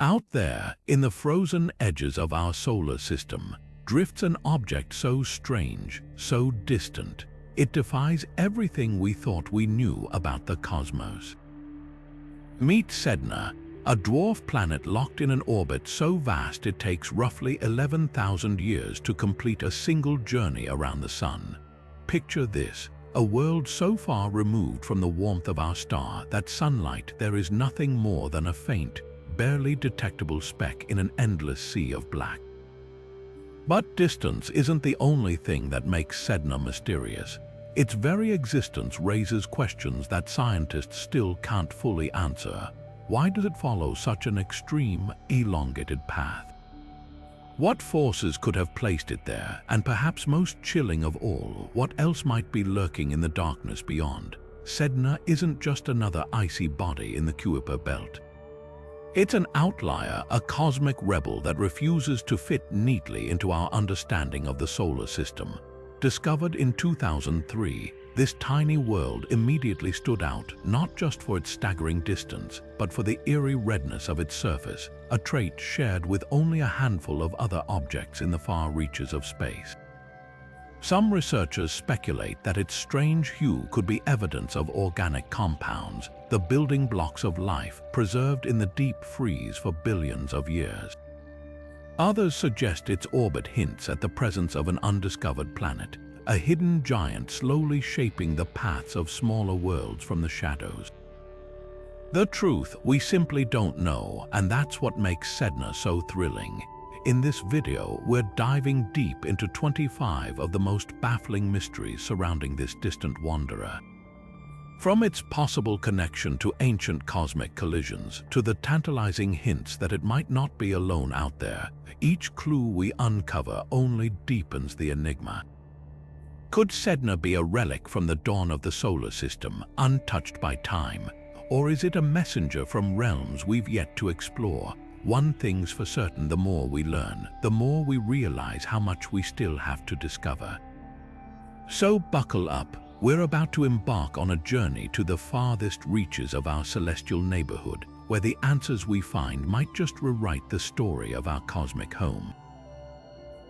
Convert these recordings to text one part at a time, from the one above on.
Out there, in the frozen edges of our solar system, drifts an object so strange, so distant, it defies everything we thought we knew about the cosmos. Meet Sedna, a dwarf planet locked in an orbit so vast it takes roughly 11,000 years to complete a single journey around the Sun. Picture this, a world so far removed from the warmth of our star that sunlight there is nothing more than a faint, barely detectable speck in an endless sea of black. But distance isn't the only thing that makes Sedna mysterious. Its very existence raises questions that scientists still can't fully answer. Why does it follow such an extreme, elongated path? What forces could have placed it there, and perhaps most chilling of all, what else might be lurking in the darkness beyond? Sedna isn't just another icy body in the Kuiper belt. It's an outlier, a cosmic rebel that refuses to fit neatly into our understanding of the solar system. Discovered in 2003, this tiny world immediately stood out not just for its staggering distance, but for the eerie redness of its surface, a trait shared with only a handful of other objects in the far reaches of space. Some researchers speculate that its strange hue could be evidence of organic compounds, the building blocks of life preserved in the deep freeze for billions of years. Others suggest its orbit hints at the presence of an undiscovered planet, a hidden giant slowly shaping the paths of smaller worlds from the shadows. The truth, we simply don't know, and that's what makes Sedna so thrilling. In this video, we're diving deep into 25 of the most baffling mysteries surrounding this distant wanderer. From its possible connection to ancient cosmic collisions to the tantalizing hints that it might not be alone out there, each clue we uncover only deepens the enigma. Could Sedna be a relic from the dawn of the solar system, untouched by time? Or is it a messenger from realms we've yet to explore? One thing's for certain, the more we learn, the more we realize how much we still have to discover. So buckle up. We're about to embark on a journey to the farthest reaches of our celestial neighborhood, where the answers we find might just rewrite the story of our cosmic home.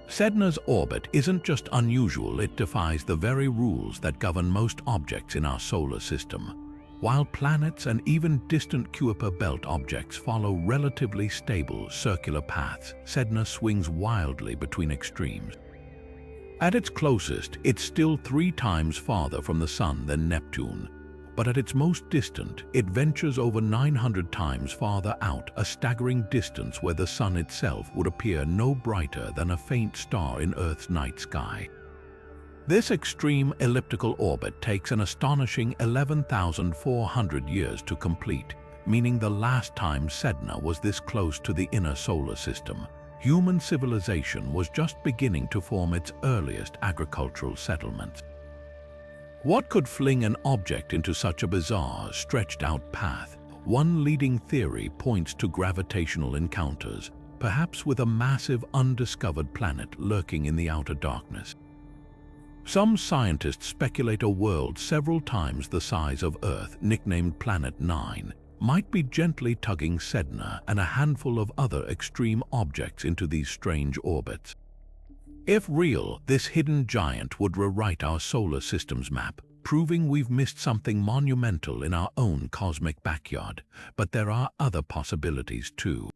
Sedna's orbit isn't just unusual, it defies the very rules that govern most objects in our solar system. While planets and even distant Kuiper belt objects follow relatively stable circular paths, Sedna swings wildly between extremes. At its closest, it's still 3 times farther from the Sun than Neptune, but at its most distant, it ventures over 900 times farther out, a staggering distance where the Sun itself would appear no brighter than a faint star in Earth's night sky. This extreme elliptical orbit takes an astonishing 11,400 years to complete, meaning the last time Sedna was this close to the inner solar system, human civilization was just beginning to form its earliest agricultural settlements. What could fling an object into such a bizarre, stretched-out path? One leading theory points to gravitational encounters, perhaps with a massive undiscovered planet lurking in the outer darkness. Some scientists speculate a world several times the size of Earth, nicknamed Planet 9, might be gently tugging Sedna and a handful of other extreme objects into these strange orbits. If real, this hidden giant would rewrite our solar system's map, proving we've missed something monumental in our own cosmic backyard. But there are other possibilities too.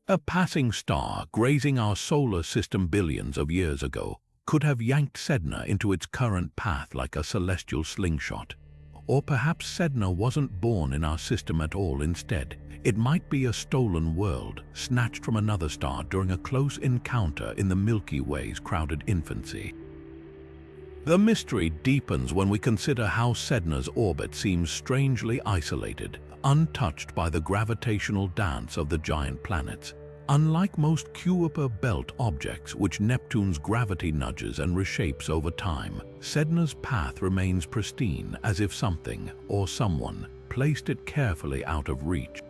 A passing star grazing our solar system billions of years ago could have yanked Sedna into its current path like a celestial slingshot. Or perhaps Sedna wasn't born in our system at all. Instead, it might be a stolen world, snatched from another star during a close encounter in the Milky Way's crowded infancy. The mystery deepens when we consider how Sedna's orbit seems strangely isolated, untouched by the gravitational dance of the giant planets. Unlike most Kuiper belt objects, which Neptune's gravity nudges and reshapes over time, Sedna's path remains pristine, as if something, or someone, placed it carefully out of reach.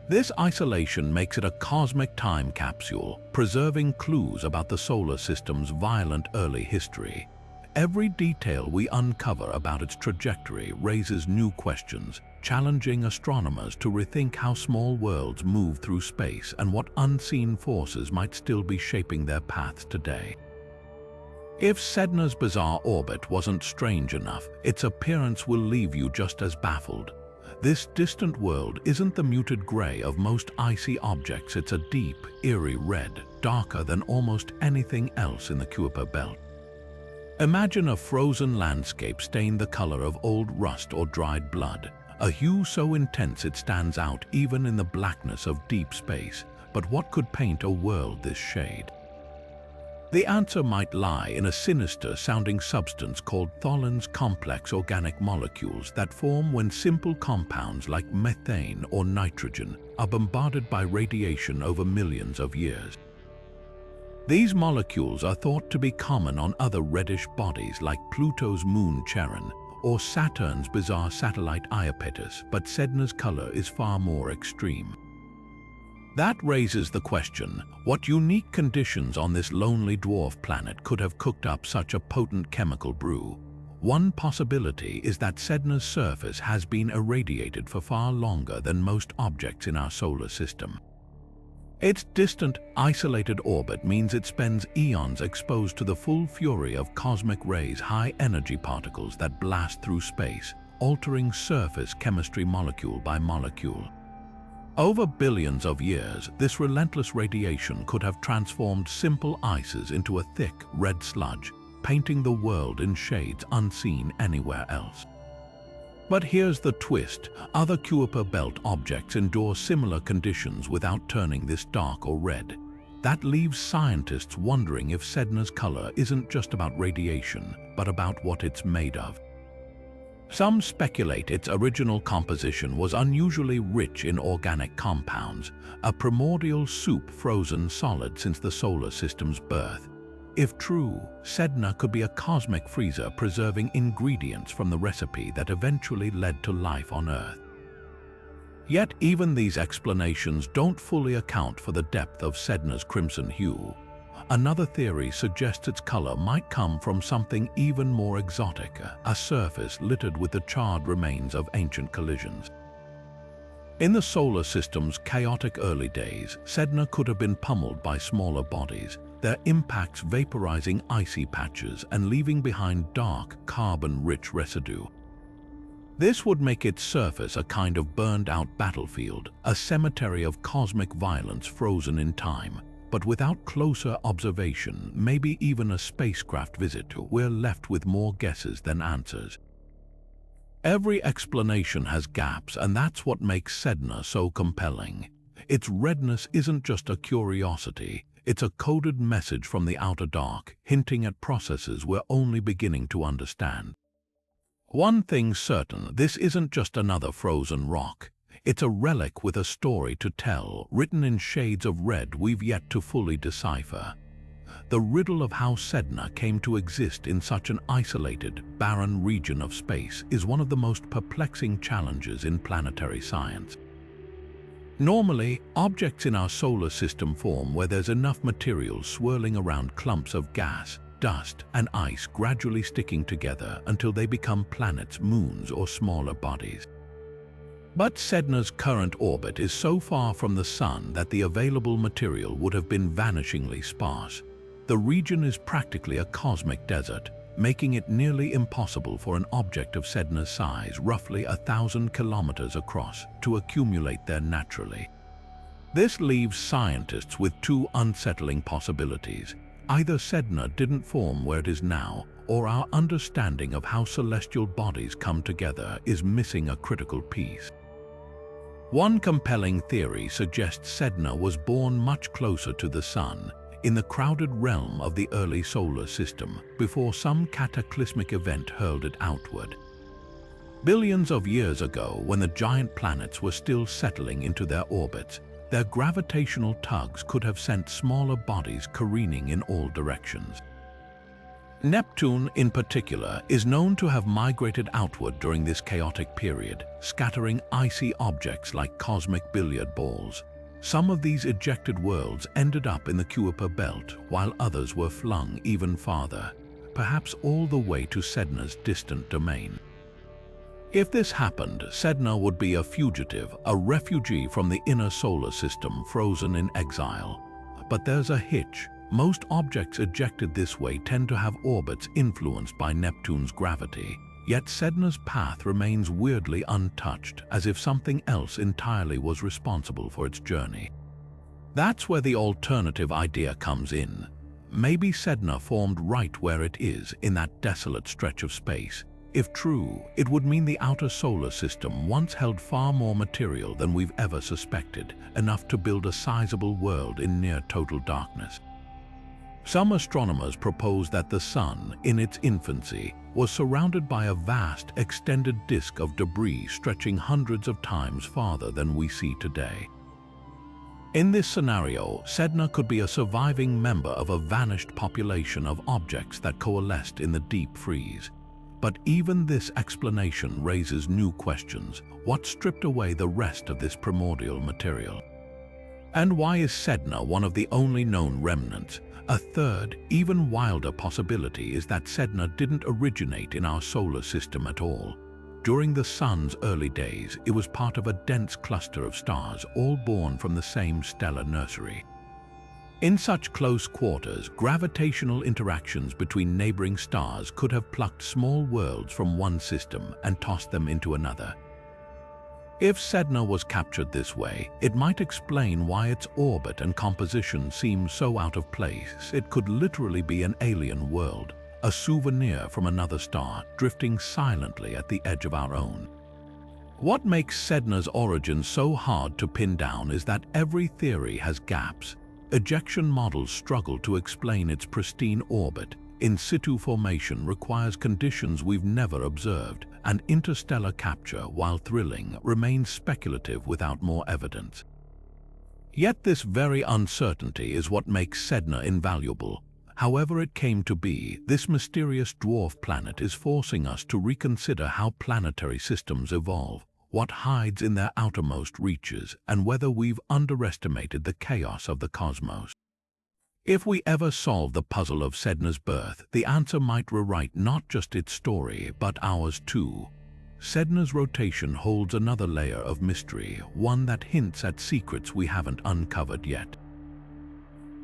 This isolation makes it a cosmic time capsule, preserving clues about the solar system's violent early history. Every detail we uncover about its trajectory raises new questions, challenging astronomers to rethink how small worlds move through space and what unseen forces might still be shaping their paths today. If Sedna's bizarre orbit wasn't strange enough, its appearance will leave you just as baffled. This distant world isn't the muted gray of most icy objects, it's a deep, eerie red, darker than almost anything else in the Kuiper belt. Imagine a frozen landscape stained the color of old rust or dried blood, a hue so intense it stands out even in the blackness of deep space. But what could paint a world this shade? The answer might lie in a sinister-sounding substance called Tholen's complex organic molecules that form when simple compounds like methane or nitrogen are bombarded by radiation over millions of years. These molecules are thought to be common on other reddish bodies like Pluto's moon Charon or Saturn's bizarre satellite Iapetus, but Sedna's color is far more extreme. That raises the question, what unique conditions on this lonely dwarf planet could have cooked up such a potent chemical brew? One possibility is that Sedna's surface has been irradiated for far longer than most objects in our solar system. Its distant, isolated orbit means it spends eons exposed to the full fury of cosmic rays, high-energy particles that blast through space, altering surface chemistry molecule by molecule. Over billions of years, this relentless radiation could have transformed simple ices into a thick, red sludge, painting the world in shades unseen anywhere else. But here's the twist. Other Kuiper belt objects endure similar conditions without turning this dark or red. That leaves scientists wondering if Sedna's color isn't just about radiation, but about what it's made of. Some speculate its original composition was unusually rich in organic compounds, a primordial soup frozen solid since the solar system's birth. If true, Sedna could be a cosmic freezer preserving ingredients from the recipe that eventually led to life on Earth. Yet even these explanations don't fully account for the depth of Sedna's crimson hue. Another theory suggests its color might come from something even more exotic, a surface littered with the charred remains of ancient collisions. In the solar system's chaotic early days, Sedna could have been pummeled by smaller bodies, their impacts vaporizing icy patches and leaving behind dark, carbon-rich residue. This would make its surface a kind of burned-out battlefield, a cemetery of cosmic violence frozen in time. But without closer observation, maybe even a spacecraft visit, we're left with more guesses than answers. Every explanation has gaps, and that's what makes Sedna so compelling. Its redness isn't just a curiosity, it's a coded message from the outer dark, hinting at processes we're only beginning to understand. One thing's certain, this isn't just another frozen rock. It's a relic with a story to tell, written in shades of red we've yet to fully decipher. The riddle of how Sedna came to exist in such an isolated, barren region of space is one of the most perplexing challenges in planetary science. Normally, objects in our solar system form where there's enough material swirling around clumps of gas, dust, and ice gradually sticking together until they become planets, moons, or smaller bodies. But Sedna's current orbit is so far from the Sun that the available material would have been vanishingly sparse. The region is practically a cosmic desert, making it nearly impossible for an object of Sedna's size, roughly 1,000 kilometers across, to accumulate there naturally. This leaves scientists with two unsettling possibilities. Either Sedna didn't form where it is now, or our understanding of how celestial bodies come together is missing a critical piece. One compelling theory suggests Sedna was born much closer to the Sun, in the crowded realm of the early solar system, before some cataclysmic event hurled it outward. Billions of years ago, when the giant planets were still settling into their orbits, their gravitational tugs could have sent smaller bodies careening in all directions. Neptune, in particular, is known to have migrated outward during this chaotic period, scattering icy objects like cosmic billiard balls. Some of these ejected worlds ended up in the Kuiper belt, while others were flung even farther, perhaps all the way to Sedna's distant domain. If this happened, Sedna would be a fugitive, a refugee from the inner solar system frozen in exile. But there's a hitch. Most objects ejected this way tend to have orbits influenced by Neptune's gravity. Yet Sedna's path remains weirdly untouched, as if something else entirely was responsible for its journey. That's where the alternative idea comes in. Maybe Sedna formed right where it is, in that desolate stretch of space. If true, it would mean the outer solar system once held far more material than we've ever suspected, enough to build a sizable world in near-total darkness. Some astronomers propose that the Sun, in its infancy, was surrounded by a vast, extended disk of debris stretching hundreds of times farther than we see today. In this scenario, Sedna could be a surviving member of a vanished population of objects that coalesced in the deep freeze. But even this explanation raises new questions. What stripped away the rest of this primordial material? And why is Sedna one of the only known remnants? A third, even wilder possibility is that Sedna didn't originate in our solar system at all. During the Sun's early days, it was part of a dense cluster of stars, all born from the same stellar nursery. In such close quarters, gravitational interactions between neighboring stars could have plucked small worlds from one system and tossed them into another. If Sedna was captured this way, it might explain why its orbit and composition seem so out of place. It could literally be an alien world, a souvenir from another star, drifting silently at the edge of our own. What makes Sedna's origin so hard to pin down is that every theory has gaps. Ejection models struggle to explain its pristine orbit. In situ formation requires conditions we've never observed, and interstellar capture, while thrilling, remains speculative without more evidence. Yet this very uncertainty is what makes Sedna invaluable. However it came to be, this mysterious dwarf planet is forcing us to reconsider how planetary systems evolve, what hides in their outermost reaches, and whether we've underestimated the chaos of the cosmos. If we ever solve the puzzle of Sedna's birth, the answer might rewrite not just its story, but ours too. Sedna's rotation holds another layer of mystery, one that hints at secrets we haven't uncovered yet.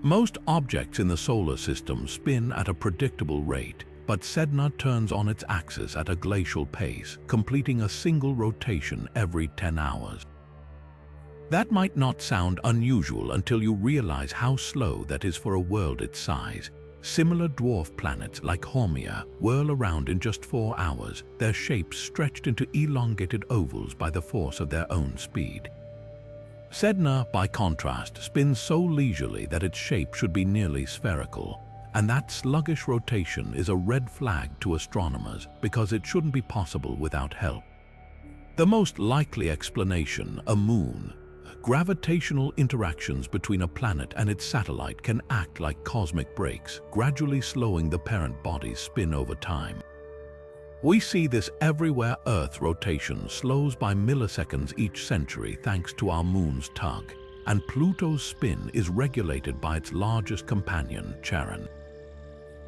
Most objects in the solar system spin at a predictable rate, but Sedna turns on its axis at a glacial pace, completing a single rotation every 10 hours. That might not sound unusual until you realize how slow that is for a world its size. Similar dwarf planets like Haumea whirl around in just 4 hours, their shapes stretched into elongated ovals by the force of their own speed. Sedna, by contrast, spins so leisurely that its shape should be nearly spherical, and that sluggish rotation is a red flag to astronomers because it shouldn't be possible without help. The most likely explanation, a moon. Gravitational interactions between a planet and its satellite can act like cosmic brakes, gradually slowing the parent body's spin over time. We see this everywhere. Earth's rotation slows by milliseconds each century thanks to our moon's tug, and Pluto's spin is regulated by its largest companion, Charon.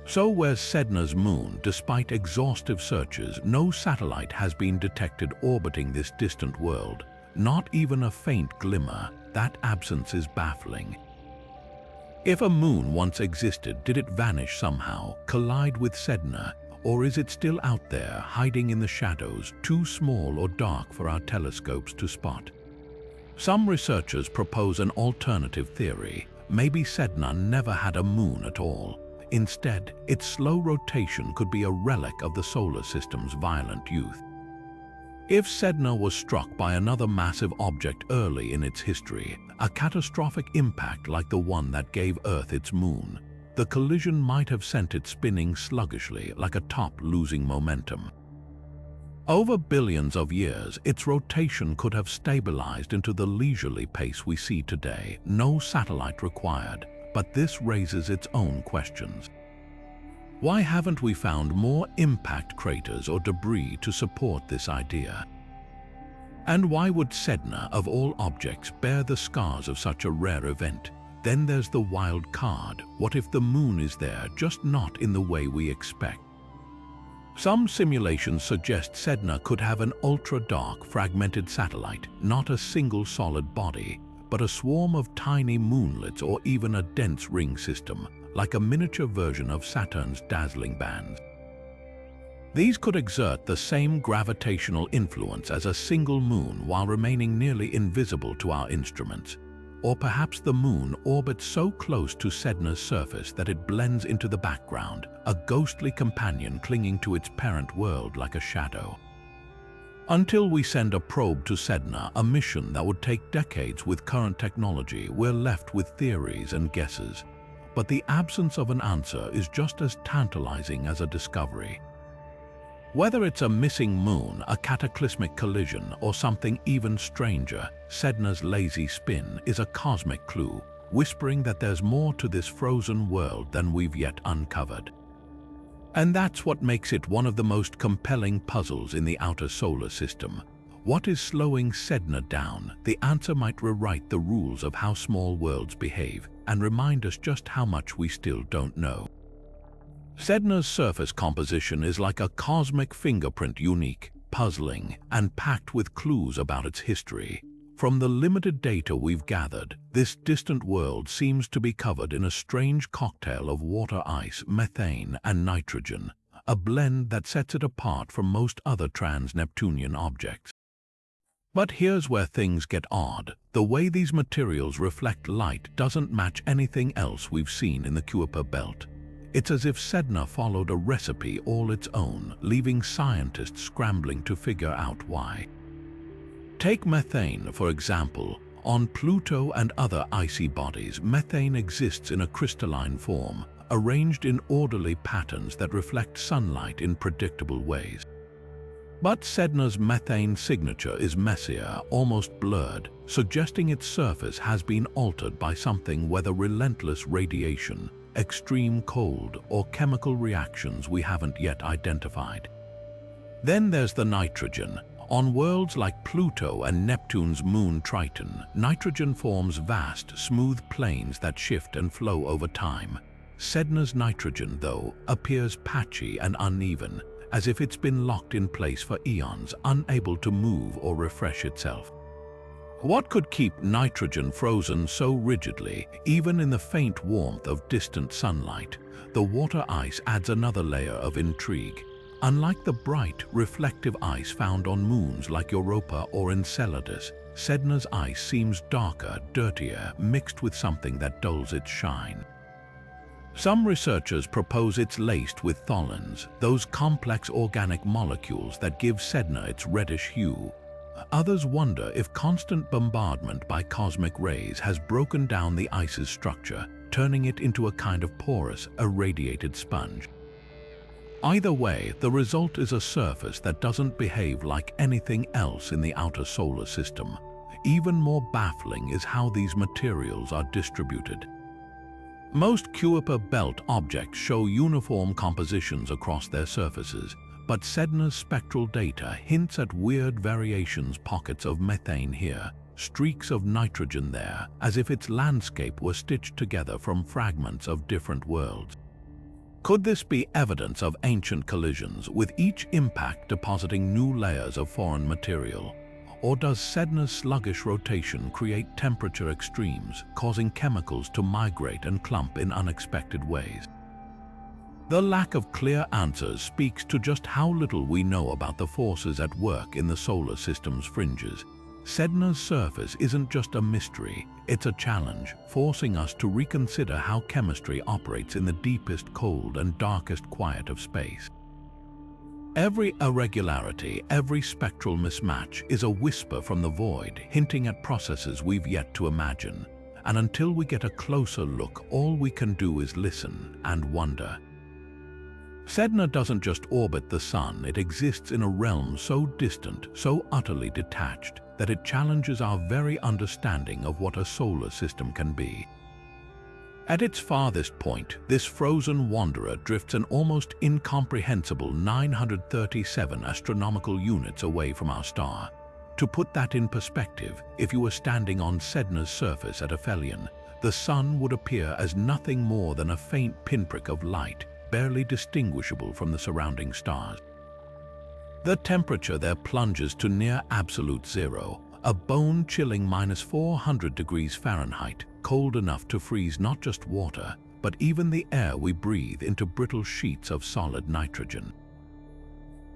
So where's Sedna's moon? Despite exhaustive searches, no satellite has been detected orbiting this distant world. Not even a faint glimmer. That absence is baffling. If a moon once existed, did it vanish somehow, collide with Sedna, or is it still out there, hiding in the shadows, too small or dark for our telescopes to spot? Some researchers propose an alternative theory. Maybe Sedna never had a moon at all. Instead, its slow rotation could be a relic of the solar system's violent youth. If Sedna was struck by another massive object early in its history, a catastrophic impact like the one that gave Earth its moon, the collision might have sent it spinning sluggishly like a top losing momentum. Over billions of years, its rotation could have stabilized into the leisurely pace we see today, no satellite required, but this raises its own questions. Why haven't we found more impact craters or debris to support this idea? And why would Sedna, of all objects, bear the scars of such a rare event? Then there's the wild card. What if the moon is there, just not in the way we expect? Some simulations suggest Sedna could have an ultra-dark, fragmented satellite, not a single solid body, but a swarm of tiny moonlets or even a dense ring system, like a miniature version of Saturn's dazzling bands. These could exert the same gravitational influence as a single moon while remaining nearly invisible to our instruments. Or perhaps the moon orbits so close to Sedna's surface that it blends into the background, a ghostly companion clinging to its parent world like a shadow. Until we send a probe to Sedna, a mission that would take decades with current technology, we're left with theories and guesses. But the absence of an answer is just as tantalizing as a discovery. Whether it's a missing moon, a cataclysmic collision, or something even stranger, Sedna's lazy spin is a cosmic clue, whispering that there's more to this frozen world than we've yet uncovered. And that's what makes it one of the most compelling puzzles in the outer solar system. What is slowing Sedna down? The answer might rewrite the rules of how small worlds behave and remind us just how much we still don't know. Sedna's surface composition is like a cosmic fingerprint, unique, puzzling, and packed with clues about its history. From the limited data we've gathered, this distant world seems to be covered in a strange cocktail of water ice, methane, and nitrogen, a blend that sets it apart from most other trans-Neptunian objects. But here's where things get odd. The way these materials reflect light doesn't match anything else we've seen in the Kuiper belt. It's as if Sedna followed a recipe all its own, leaving scientists scrambling to figure out why. Take methane, for example. On Pluto and other icy bodies, methane exists in a crystalline form, arranged in orderly patterns that reflect sunlight in predictable ways. But Sedna's methane signature is messier, almost blurred, suggesting its surface has been altered by something, whether relentless radiation, extreme cold, or chemical reactions we haven't yet identified. Then there's the nitrogen. On worlds like Pluto and Neptune's moon Triton, nitrogen forms vast, smooth plains that shift and flow over time. Sedna's nitrogen, though, appears patchy and uneven, as if it's been locked in place for eons, unable to move or refresh itself. What could keep nitrogen frozen so rigidly, even in the faint warmth of distant sunlight? The water ice adds another layer of intrigue. Unlike the bright, reflective ice found on moons like Europa or Enceladus, Sedna's ice seems darker, dirtier, mixed with something that dulls its shine. Some researchers propose it's laced with tholins, those complex organic molecules that give Sedna its reddish hue. Others wonder if constant bombardment by cosmic rays has broken down the ice's structure, turning it into a kind of porous, irradiated sponge. Either way, the result is a surface that doesn't behave like anything else in the outer solar system. Even more baffling is how these materials are distributed. Most Kuiper belt objects show uniform compositions across their surfaces, but Sedna's spectral data hints at weird variations, pockets of methane here, streaks of nitrogen there, as if its landscape were stitched together from fragments of different worlds. Could this be evidence of ancient collisions, with each impact depositing new layers of foreign material? Or does Sedna's sluggish rotation create temperature extremes, causing chemicals to migrate and clump in unexpected ways? The lack of clear answers speaks to just how little we know about the forces at work in the solar system's fringes. Sedna's surface isn't just a mystery, it's a challenge, forcing us to reconsider how chemistry operates in the deepest cold and darkest quiet of space. Every irregularity, every spectral mismatch is a whisper from the void, hinting at processes we've yet to imagine. And until we get a closer look, all we can do is listen and wonder. Sedna doesn't just orbit the sun, it exists in a realm so distant, so utterly detached, that it challenges our very understanding of what a solar system can be. At its farthest point, this frozen wanderer drifts an almost incomprehensible 937 astronomical units away from our star. To put that in perspective, if you were standing on Sedna's surface at aphelion, the sun would appear as nothing more than a faint pinprick of light, barely distinguishable from the surrounding stars. The temperature there plunges to near absolute zero, a bone-chilling -400 degrees Fahrenheit, cold enough to freeze not just water, but even the air we breathe into brittle sheets of solid nitrogen.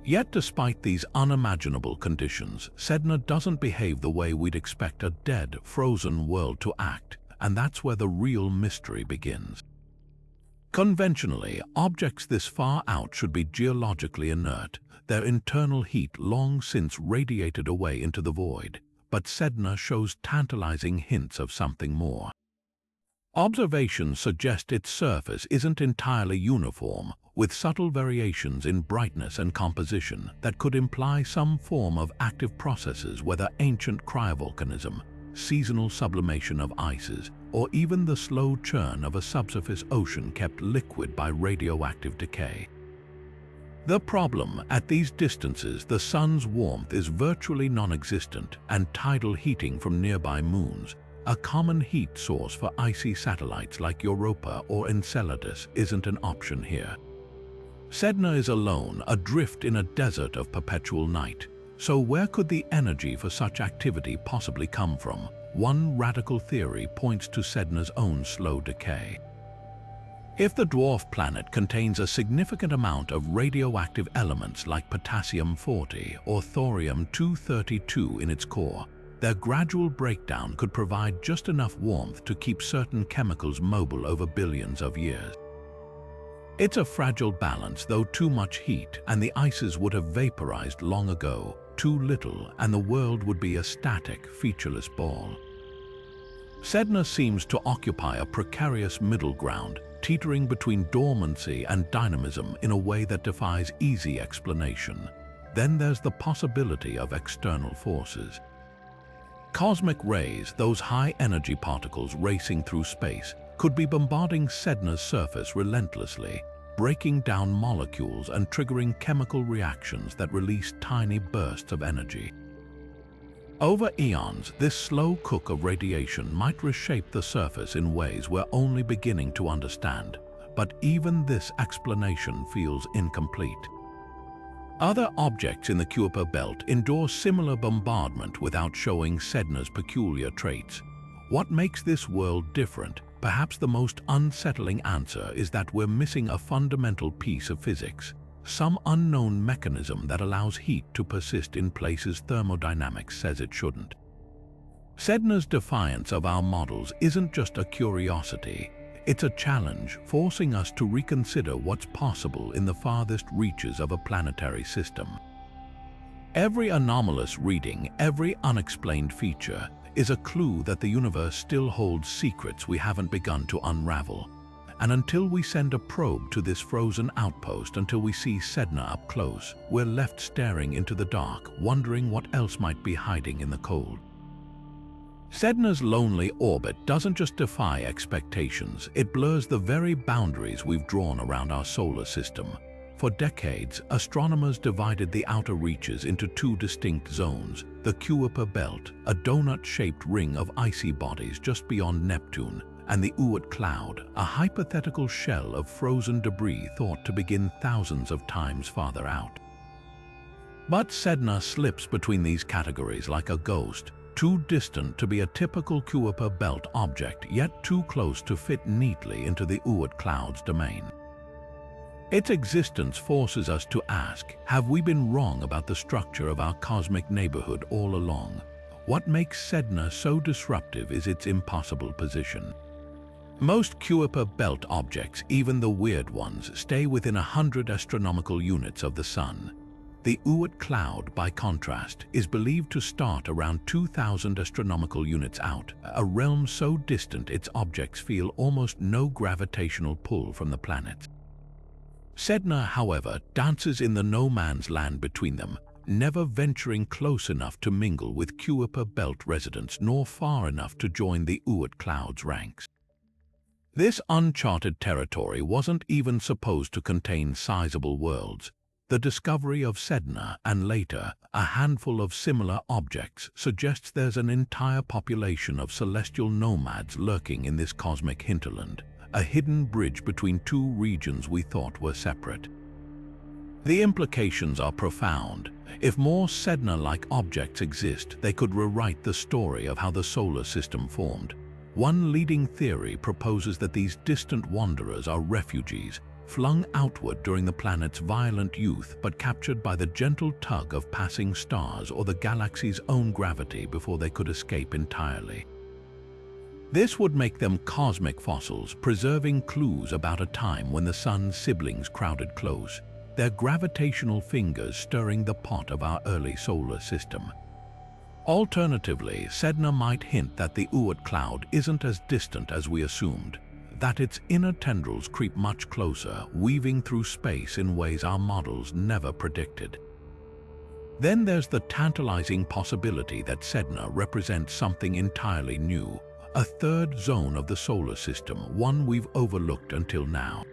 Yet despite these unimaginable conditions, Sedna doesn't behave the way we'd expect a dead, frozen world to act, and that's where the real mystery begins. Conventionally, objects this far out should be geologically inert, their internal heat long since radiated away into the void, but Sedna shows tantalizing hints of something more. Observations suggest its surface isn't entirely uniform, with subtle variations in brightness and composition that could imply some form of active processes, whether ancient cryovolcanism, seasonal sublimation of ices, or even the slow churn of a subsurface ocean kept liquid by radioactive decay. The problem, at these distances, the sun's warmth is virtually non-existent, and tidal heating from nearby moons, a common heat source for icy satellites like Europa or Enceladus, isn't an option here. Sedna is alone, adrift in a desert of perpetual night. So where could the energy for such activity possibly come from? One radical theory points to Sedna's own slow decay. If the dwarf planet contains a significant amount of radioactive elements like potassium-40 or thorium-232 in its core, their gradual breakdown could provide just enough warmth to keep certain chemicals mobile over billions of years. It's a fragile balance, though too much heat and the ices would have vaporized long ago, too little and the world would be a static, featureless ball. Sedna seems to occupy a precarious middle ground, teetering between dormancy and dynamism in a way that defies easy explanation. Then there's the possibility of external forces. Cosmic rays, those high-energy particles racing through space, could be bombarding Sedna's surface relentlessly, breaking down molecules and triggering chemical reactions that release tiny bursts of energy. Over eons, this slow cook of radiation might reshape the surface in ways we're only beginning to understand, but even this explanation feels incomplete. Other objects in the Kuiper belt endure similar bombardment without showing Sedna's peculiar traits. What makes this world different? Perhaps the most unsettling answer is that we're missing a fundamental piece of physics, some unknown mechanism that allows heat to persist in places thermodynamics says it shouldn't. Sedna's defiance of our models isn't just a curiosity, it's a challenge, forcing us to reconsider what's possible in the farthest reaches of a planetary system. Every anomalous reading, every unexplained feature, is a clue that the universe still holds secrets we haven't begun to unravel. And until we send a probe to this frozen outpost, until we see Sedna up close, we're left staring into the dark, wondering what else might be hiding in the cold. Sedna's lonely orbit doesn't just defy expectations, it blurs the very boundaries we've drawn around our solar system. For decades, astronomers divided the outer reaches into two distinct zones: the Kuiper belt, a donut-shaped ring of icy bodies just beyond Neptune, and the Oort Cloud, a hypothetical shell of frozen debris thought to begin thousands of times farther out. But Sedna slips between these categories like a ghost, too distant to be a typical Kuiper belt object, yet too close to fit neatly into the Oort Cloud's domain. Its existence forces us to ask, have we been wrong about the structure of our cosmic neighborhood all along? What makes Sedna so disruptive is its impossible position. Most Kuiper belt objects, even the weird ones, stay within 100 astronomical units of the Sun. The Oort Cloud, by contrast, is believed to start around 2,000 astronomical units out, a realm so distant its objects feel almost no gravitational pull from the planets. Sedna, however, dances in the no-man's land between them, never venturing close enough to mingle with Kuiper belt residents nor far enough to join the Oort Cloud's ranks. This uncharted territory wasn't even supposed to contain sizable worlds. The discovery of Sedna, and later, a handful of similar objects, suggests there's an entire population of celestial nomads lurking in this cosmic hinterland, a hidden bridge between two regions we thought were separate. The implications are profound. If more Sedna-like objects exist, they could rewrite the story of how the solar system formed. One leading theory proposes that these distant wanderers are refugees, flung outward during the planet's violent youth but captured by the gentle tug of passing stars or the galaxy's own gravity before they could escape entirely. This would make them cosmic fossils, preserving clues about a time when the Sun's siblings crowded close, their gravitational fingers stirring the pot of our early solar system. Alternatively, Sedna might hint that the Oort Cloud isn't as distant as we assumed, that its inner tendrils creep much closer, weaving through space in ways our models never predicted. Then there's the tantalizing possibility that Sedna represents something entirely new, a third zone of the solar system, one we've overlooked until now.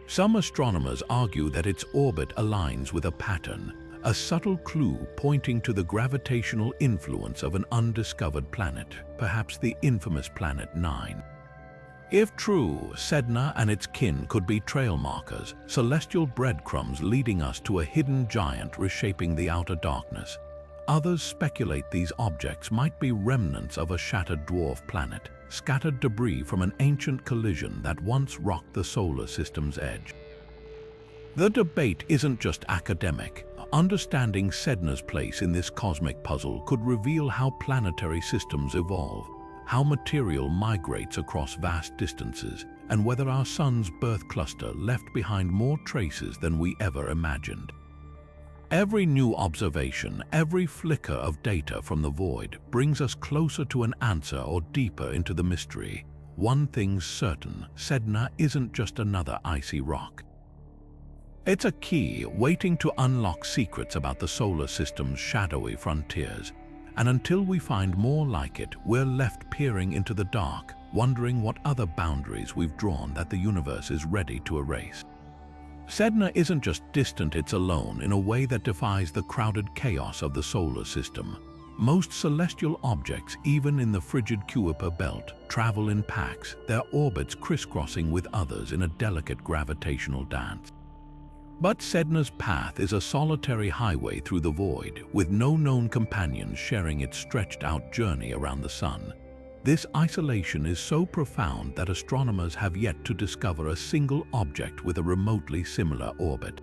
Some astronomers argue that its orbit aligns with a pattern, a subtle clue pointing to the gravitational influence of an undiscovered planet, perhaps the infamous Planet 9. If true, Sedna and its kin could be trail markers, celestial breadcrumbs leading us to a hidden giant reshaping the outer darkness. Others speculate these objects might be remnants of a shattered dwarf planet, scattered debris from an ancient collision that once rocked the solar system's edge. The debate isn't just academic. Understanding Sedna's place in this cosmic puzzle could reveal how planetary systems evolve, how material migrates across vast distances, and whether our sun's birth cluster left behind more traces than we ever imagined. Every new observation, every flicker of data from the void brings us closer to an answer or deeper into the mystery. One thing's certain, Sedna isn't just another icy rock. It's a key waiting to unlock secrets about the solar system's shadowy frontiers. And until we find more like it, we're left peering into the dark, wondering what other boundaries we've drawn that the universe is ready to erase. Sedna isn't just distant, it's alone in a way that defies the crowded chaos of the solar system. Most celestial objects, even in the frigid Kuiper belt, travel in packs, their orbits crisscrossing with others in a delicate gravitational dance. But Sedna's path is a solitary highway through the void, with no known companions sharing its stretched-out journey around the Sun. This isolation is so profound that astronomers have yet to discover a single object with a remotely similar orbit.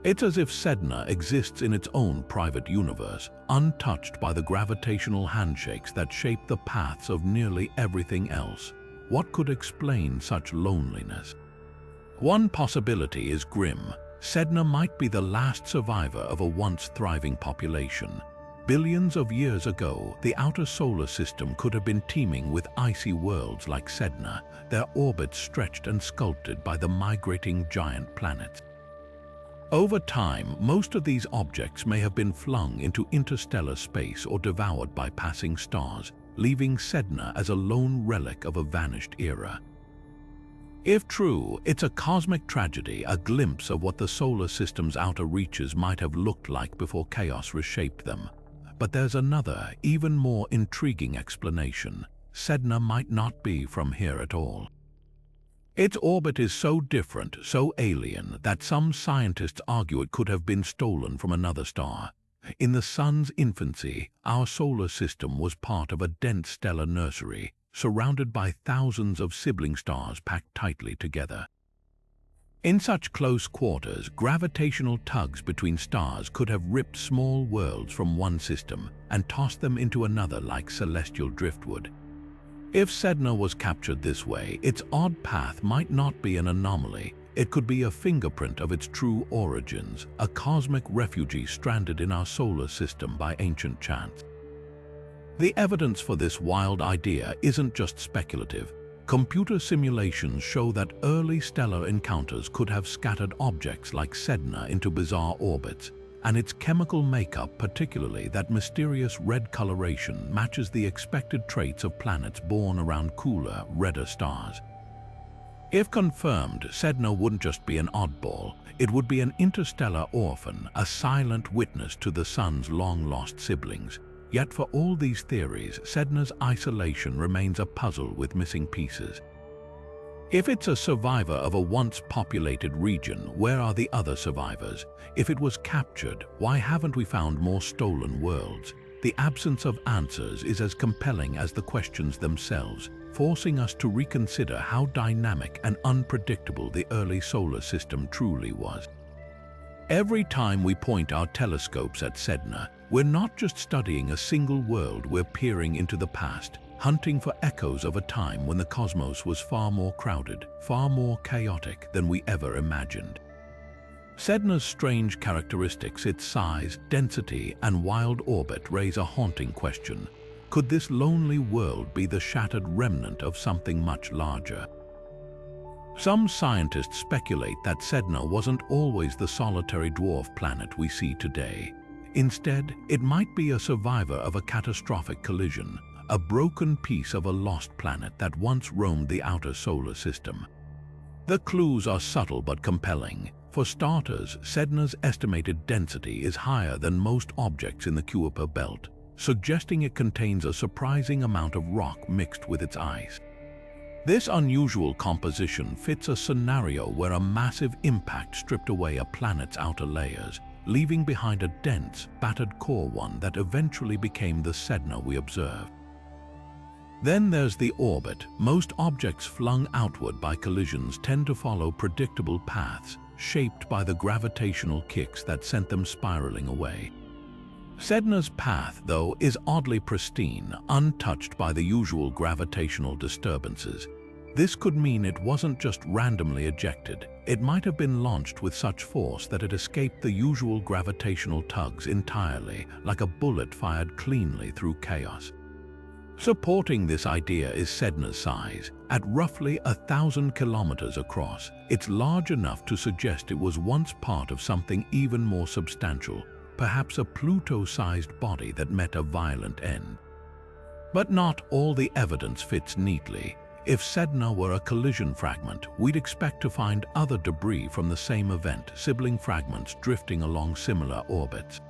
It's as if Sedna exists in its own private universe, untouched by the gravitational handshakes that shape the paths of nearly everything else. What could explain such loneliness? One possibility is grim. Sedna might be the last survivor of a once thriving population. Billions of years ago, the outer solar system could have been teeming with icy worlds like Sedna, their orbits stretched and sculpted by the migrating giant planets. Over time, most of these objects may have been flung into interstellar space or devoured by passing stars, leaving Sedna as a lone relic of a vanished era. If true, it's a cosmic tragedy, a glimpse of what the solar system's outer reaches might have looked like before chaos reshaped them. But there's another, even more intriguing explanation. Sedna might not be from here at all. Its orbit is so different, so alien, that some scientists argue it could have been stolen from another star. In the Sun's infancy, our solar system was part of a dense stellar nursery, surrounded by thousands of sibling stars packed tightly together. In such close quarters, gravitational tugs between stars could have ripped small worlds from one system and tossed them into another like celestial driftwood. If Sedna was captured this way, its odd path might not be an anomaly. It could be a fingerprint of its true origins, a cosmic refugee stranded in our solar system by ancient chance. The evidence for this wild idea isn't just speculative. Computer simulations show that early stellar encounters could have scattered objects like Sedna into bizarre orbits, and its chemical makeup, particularly that mysterious red coloration, matches the expected traits of planets born around cooler, redder stars. If confirmed, Sedna wouldn't just be an oddball, it would be an interstellar orphan, a silent witness to the Sun's long-lost siblings. Yet for all these theories, Sedna's isolation remains a puzzle with missing pieces. If it's a survivor of a once populated region, where are the other survivors? If it was captured, why haven't we found more stolen worlds? The absence of answers is as compelling as the questions themselves, forcing us to reconsider how dynamic and unpredictable the early solar system truly was. Every time we point our telescopes at Sedna, we're not just studying a single world, we're peering into the past, hunting for echoes of a time when the cosmos was far more crowded, far more chaotic than we ever imagined. Sedna's strange characteristics, its size, density, and wild orbit raise a haunting question. Could this lonely world be the shattered remnant of something much larger? Some scientists speculate that Sedna wasn't always the solitary dwarf planet we see today. Instead, it might be a survivor of a catastrophic collision, a broken piece of a lost planet that once roamed the outer solar system. The clues are subtle but compelling. For starters, Sedna's estimated density is higher than most objects in the Kuiper belt, suggesting it contains a surprising amount of rock mixed with its ice. This unusual composition fits a scenario where a massive impact stripped away a planet's outer layers, leaving behind a dense, battered core, one that eventually became the Sedna we observed. Then there's the orbit. Most objects flung outward by collisions tend to follow predictable paths, shaped by the gravitational kicks that sent them spiraling away. Sedna's path, though, is oddly pristine, untouched by the usual gravitational disturbances. This could mean it wasn't just randomly ejected. It might have been launched with such force that it escaped the usual gravitational tugs entirely, like a bullet fired cleanly through chaos. Supporting this idea is Sedna's size. At roughly 1,000 kilometers across, it's large enough to suggest it was once part of something even more substantial, perhaps a Pluto-sized body that met a violent end. But not all the evidence fits neatly. If Sedna were a collision fragment, we'd expect to find other debris from the same event, sibling fragments drifting along similar orbits.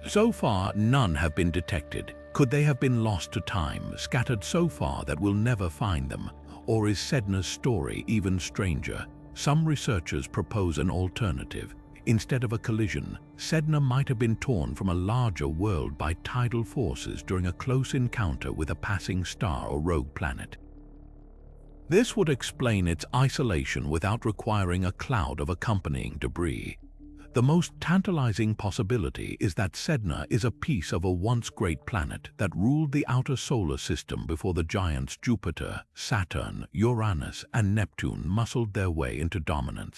So far, none have been detected. Could they have been lost to time, scattered so far that we'll never find them? Or is Sedna's story even stranger? Some researchers propose an alternative. Instead of a collision, Sedna might have been torn from a larger world by tidal forces during a close encounter with a passing star or rogue planet. This would explain its isolation without requiring a cloud of accompanying debris. The most tantalizing possibility is that Sedna is a piece of a once great planet that ruled the outer solar system before the giants Jupiter, Saturn, Uranus, and Neptune muscled their way into dominance.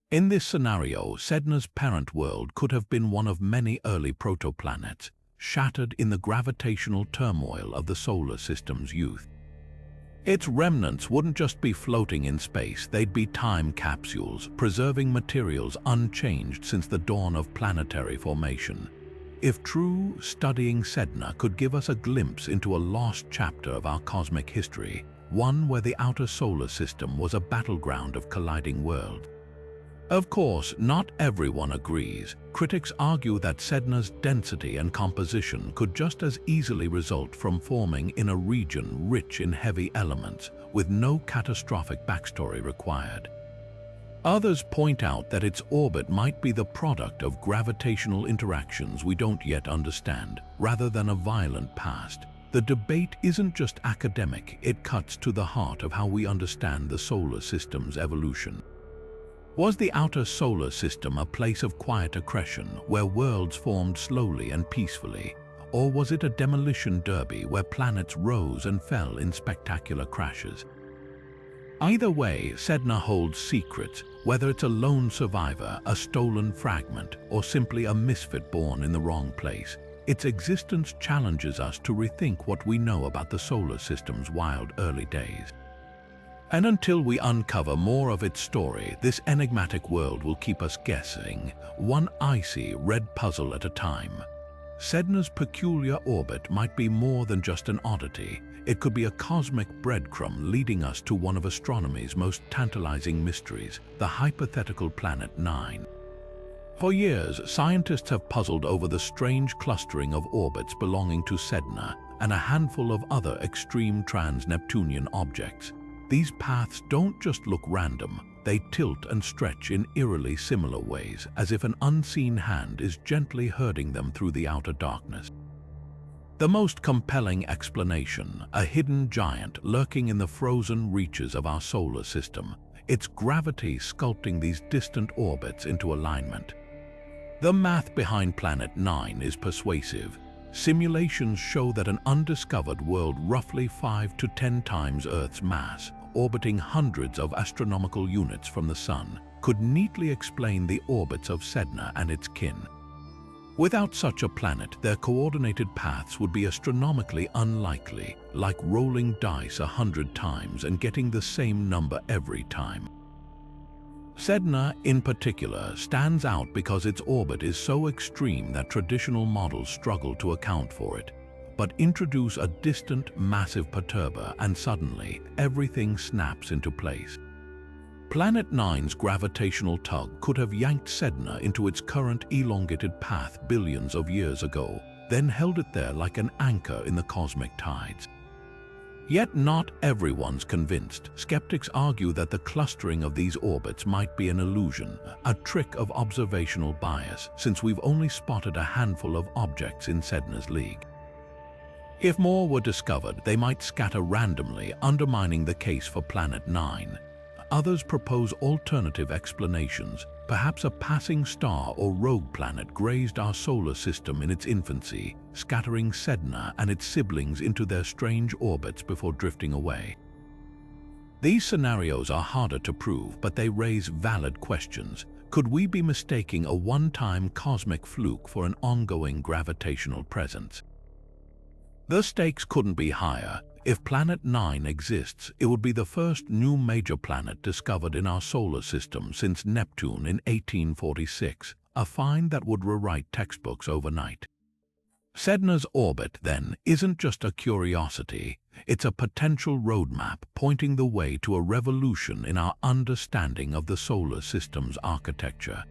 In this scenario, Sedna's parent world could have been one of many early protoplanets, shattered in the gravitational turmoil of the solar system's youth. Its remnants wouldn't just be floating in space, they'd be time capsules, preserving materials unchanged since the dawn of planetary formation. If true, studying Sedna could give us a glimpse into a lost chapter of our cosmic history, one where the outer solar system was a battleground of colliding worlds. Of course, not everyone agrees. Critics argue that Sedna's density and composition could just as easily result from forming in a region rich in heavy elements, with no catastrophic backstory required. Others point out that its orbit might be the product of gravitational interactions we don't yet understand, rather than a violent past. The debate isn't just academic, it cuts to the heart of how we understand the solar system's evolution. Was the outer solar system a place of quiet accretion where worlds formed slowly and peacefully, or was it a demolition derby where planets rose and fell in spectacular crashes? Either way, Sedna holds secrets, whether it's a lone survivor, a stolen fragment, or simply a misfit born in the wrong place. Its existence challenges us to rethink what we know about the solar system's wild early days. And until we uncover more of its story, this enigmatic world will keep us guessing, one icy red puzzle at a time. Sedna's peculiar orbit might be more than just an oddity. It could be a cosmic breadcrumb leading us to one of astronomy's most tantalizing mysteries, the hypothetical planet 9. For years, scientists have puzzled over the strange clustering of orbits belonging to Sedna and a handful of other extreme trans-Neptunian objects. these paths don't just look random, they tilt and stretch in eerily similar ways, as if an unseen hand is gently herding them through the outer darkness. The most compelling explanation, a hidden giant lurking in the frozen reaches of our solar system, its gravity sculpting these distant orbits into alignment. The math behind Planet 9 is persuasive. Simulations show that an undiscovered world roughly 5 to 10 times Earth's mass, orbiting hundreds of astronomical units from the Sun, could neatly explain the orbits of Sedna and its kin. Without such a planet, their coordinated paths would be astronomically unlikely, like rolling dice 100 times and getting the same number every time. Sedna, in particular, stands out because its orbit is so extreme that traditional models struggle to account for it. But introduce a distant, massive perturber and suddenly, everything snaps into place. Planet 9's gravitational tug could have yanked Sedna into its current elongated path billions of years ago, then held it there like an anchor in the cosmic tides. Yet not everyone's convinced. Skeptics argue that the clustering of these orbits might be an illusion, a trick of observational bias, since we've only spotted a handful of objects in Sedna's league. If more were discovered, they might scatter randomly, undermining the case for Planet 9. Others propose alternative explanations. Perhaps a passing star or rogue planet grazed our solar system in its infancy, scattering Sedna and its siblings into their strange orbits before drifting away. These scenarios are harder to prove, but they raise valid questions. Could we be mistaking a one-time cosmic fluke for an ongoing gravitational presence? The stakes couldn't be higher. If Planet 9 exists, it would be the first new major planet discovered in our solar system since Neptune in 1846, a find that would rewrite textbooks overnight. Sedna's orbit, then, isn't just a curiosity, it's a potential roadmap pointing the way to a revolution in our understanding of the solar system's architecture.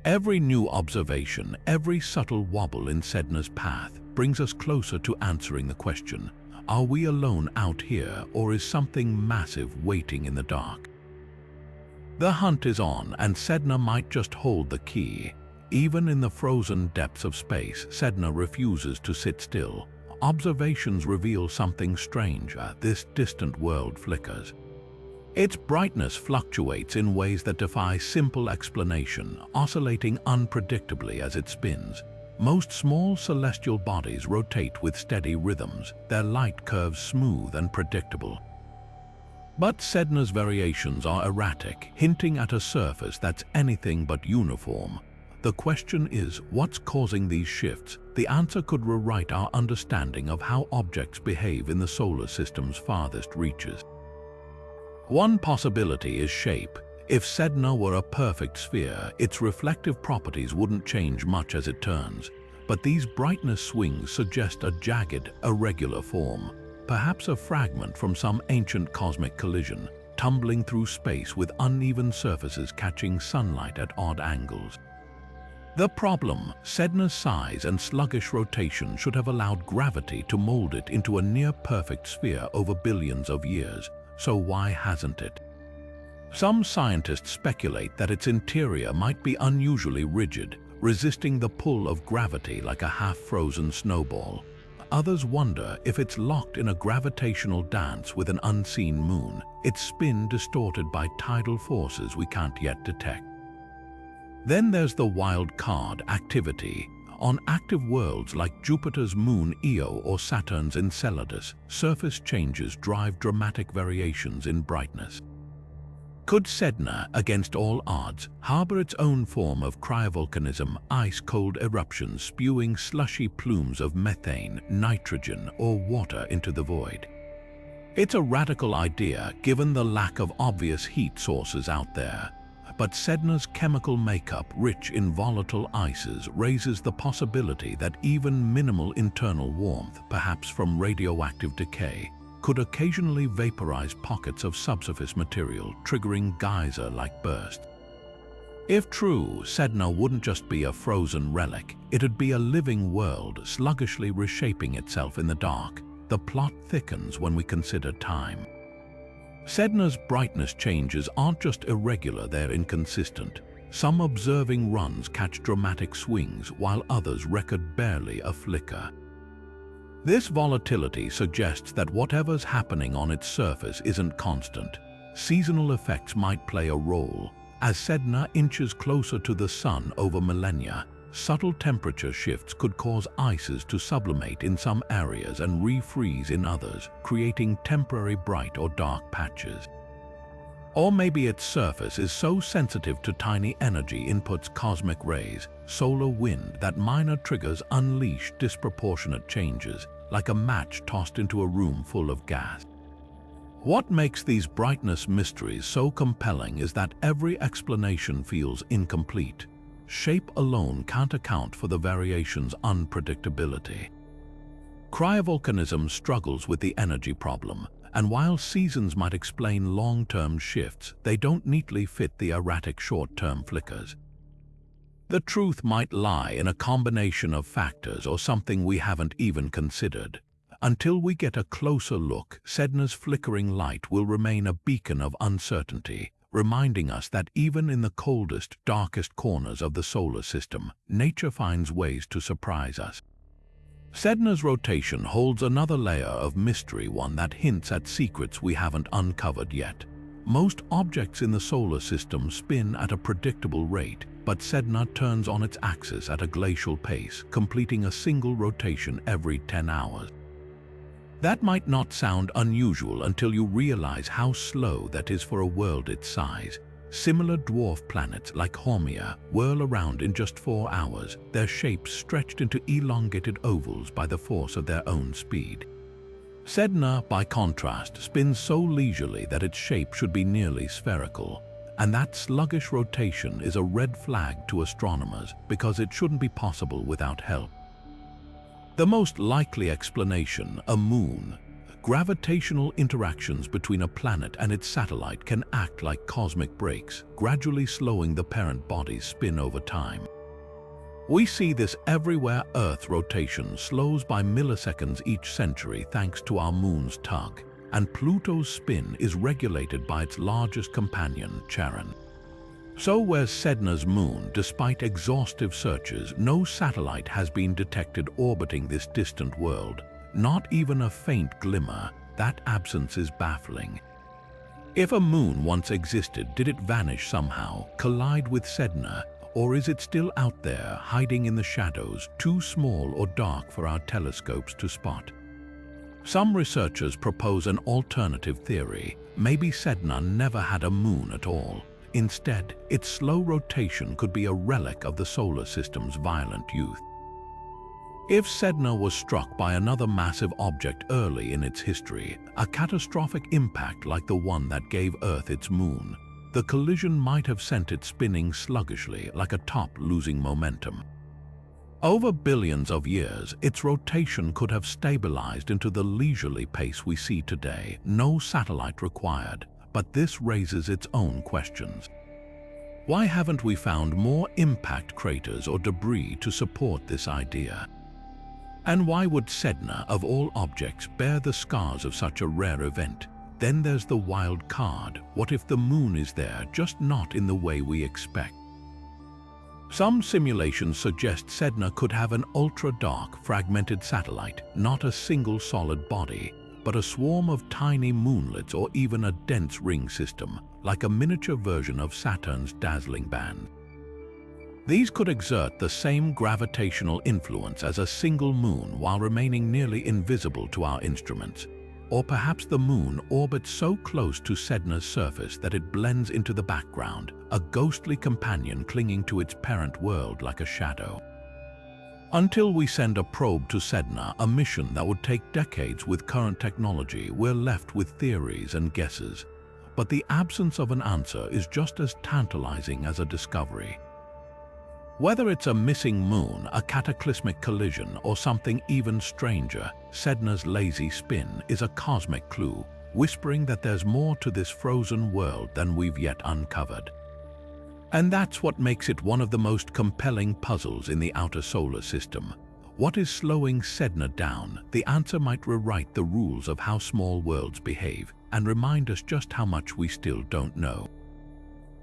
Every new observation, every subtle wobble in Sedna's path brings us closer to answering the question, are we alone out here, or is something massive waiting in the dark? The hunt is on, and Sedna might just hold the key. Even in the frozen depths of space, Sedna refuses to sit still. Observations reveal something strange. This distant world flickers. Its brightness fluctuates in ways that defy simple explanation, oscillating unpredictably as it spins. Most small celestial bodies rotate with steady rhythms, their light curves smooth and predictable. But Sedna's variations are erratic, hinting at a surface that's anything but uniform. The question is, what's causing these shifts? The answer could rewrite our understanding of how objects behave in the solar system's farthest reaches. One possibility is shape. If Sedna were a perfect sphere, its reflective properties wouldn't change much as it turns. But these brightness swings suggest a jagged, irregular form, perhaps a fragment from some ancient cosmic collision, tumbling through space with uneven surfaces catching sunlight at odd angles. The problem, Sedna's size and sluggish rotation should have allowed gravity to mold it into a near-perfect sphere over billions of years. So why hasn't it? Some scientists speculate that its interior might be unusually rigid, resisting the pull of gravity like a half-frozen snowball. Others wonder if it's locked in a gravitational dance with an unseen moon, its spin distorted by tidal forces we can't yet detect. Then there's the wild card, activity. On active worlds like Jupiter's moon Io or Saturn's Enceladus, surface changes drive dramatic variations in brightness. Could Sedna, against all odds, harbor its own form of cryovolcanism, ice-cold eruptions spewing slushy plumes of methane, nitrogen, or water into the void? It's a radical idea given the lack of obvious heat sources out there. But Sedna's chemical makeup, rich in volatile ices, raises the possibility that even minimal internal warmth, perhaps from radioactive decay, could occasionally vaporize pockets of subsurface material, triggering geyser-like bursts. If true, Sedna wouldn't just be a frozen relic, it'd be a living world sluggishly reshaping itself in the dark. The plot thickens when we consider time. Sedna's brightness changes aren't just irregular, they're inconsistent. Some observing runs catch dramatic swings, while others record barely a flicker. This volatility suggests that whatever's happening on its surface isn't constant. Seasonal effects might play a role. As Sedna inches closer to the sun over millennia, subtle temperature shifts could cause ices to sublimate in some areas and refreeze in others, creating temporary bright or dark patches. Or maybe its surface is so sensitive to tiny energy inputs, cosmic rays, solar wind, that minor triggers unleash disproportionate changes, like a match tossed into a room full of gas. What makes these brightness mysteries so compelling is that every explanation feels incomplete. Shape alone can't account for the variation's unpredictability. Cryovolcanism struggles with the energy problem, and while seasons might explain long-term shifts, they don't neatly fit the erratic short-term flickers. The truth might lie in a combination of factors or something we haven't even considered. Until we get a closer look, Sedna's flickering light will remain a beacon of uncertainty, reminding us that even in the coldest, darkest corners of the solar system, nature finds ways to surprise us. Sedna's rotation holds another layer of mystery, one that hints at secrets we haven't uncovered yet. Most objects in the solar system spin at a predictable rate, but Sedna turns on its axis at a glacial pace, completing a single rotation every 10 hours. That might not sound unusual until you realize how slow that is for a world its size. Similar dwarf planets like Haumea whirl around in just 4 hours, their shapes stretched into elongated ovals by the force of their own speed. Sedna, by contrast, spins so leisurely that its shape should be nearly spherical. And that sluggish rotation is a red flag to astronomers, because it shouldn't be possible without help. The most likely explanation, a moon. Gravitational interactions between a planet and its satellite can act like cosmic brakes, gradually slowing the parent body's spin over time. We see this everywhere. Earth's rotation slows by milliseconds each century thanks to our moon's tug, and Pluto's spin is regulated by its largest companion, Charon. So where's Sedna's moon? Despite exhaustive searches, no satellite has been detected orbiting this distant world. Not even a faint glimmer. That absence is baffling. If a moon once existed, did it vanish somehow, collide with Sedna, or is it still out there, hiding in the shadows, too small or dark for our telescopes to spot? Some researchers propose an alternative theory. Maybe Sedna never had a moon at all. Instead, its slow rotation could be a relic of the solar system's violent youth. If Sedna was struck by another massive object early in its history, a catastrophic impact like the one that gave Earth its moon, the collision might have sent it spinning sluggishly like a top losing momentum. Over billions of years, its rotation could have stabilized into the leisurely pace we see today, no satellite required, but this raises its own questions. Why haven't we found more impact craters or debris to support this idea? And why would Sedna, of all objects, bear the scars of such a rare event? Then there's the wild card. What if the moon is there, just not in the way we expect? Some simulations suggest Sedna could have an ultra-dark, fragmented satellite, not a single solid body, but a swarm of tiny moonlets or even a dense ring system, like a miniature version of Saturn's dazzling band. These could exert the same gravitational influence as a single moon while remaining nearly invisible to our instruments. Or perhaps the moon orbits so close to Sedna's surface that it blends into the background, a ghostly companion clinging to its parent world like a shadow. Until we send a probe to Sedna, a mission that would take decades with current technology, we're left with theories and guesses. But the absence of an answer is just as tantalizing as a discovery. Whether it's a missing moon, a cataclysmic collision, or something even stranger, Sedna's lazy spin is a cosmic clue, whispering that there's more to this frozen world than we've yet uncovered. And that's what makes it one of the most compelling puzzles in the outer solar system. What is slowing Sedna down? The answer might rewrite the rules of how small worlds behave and remind us just how much we still don't know.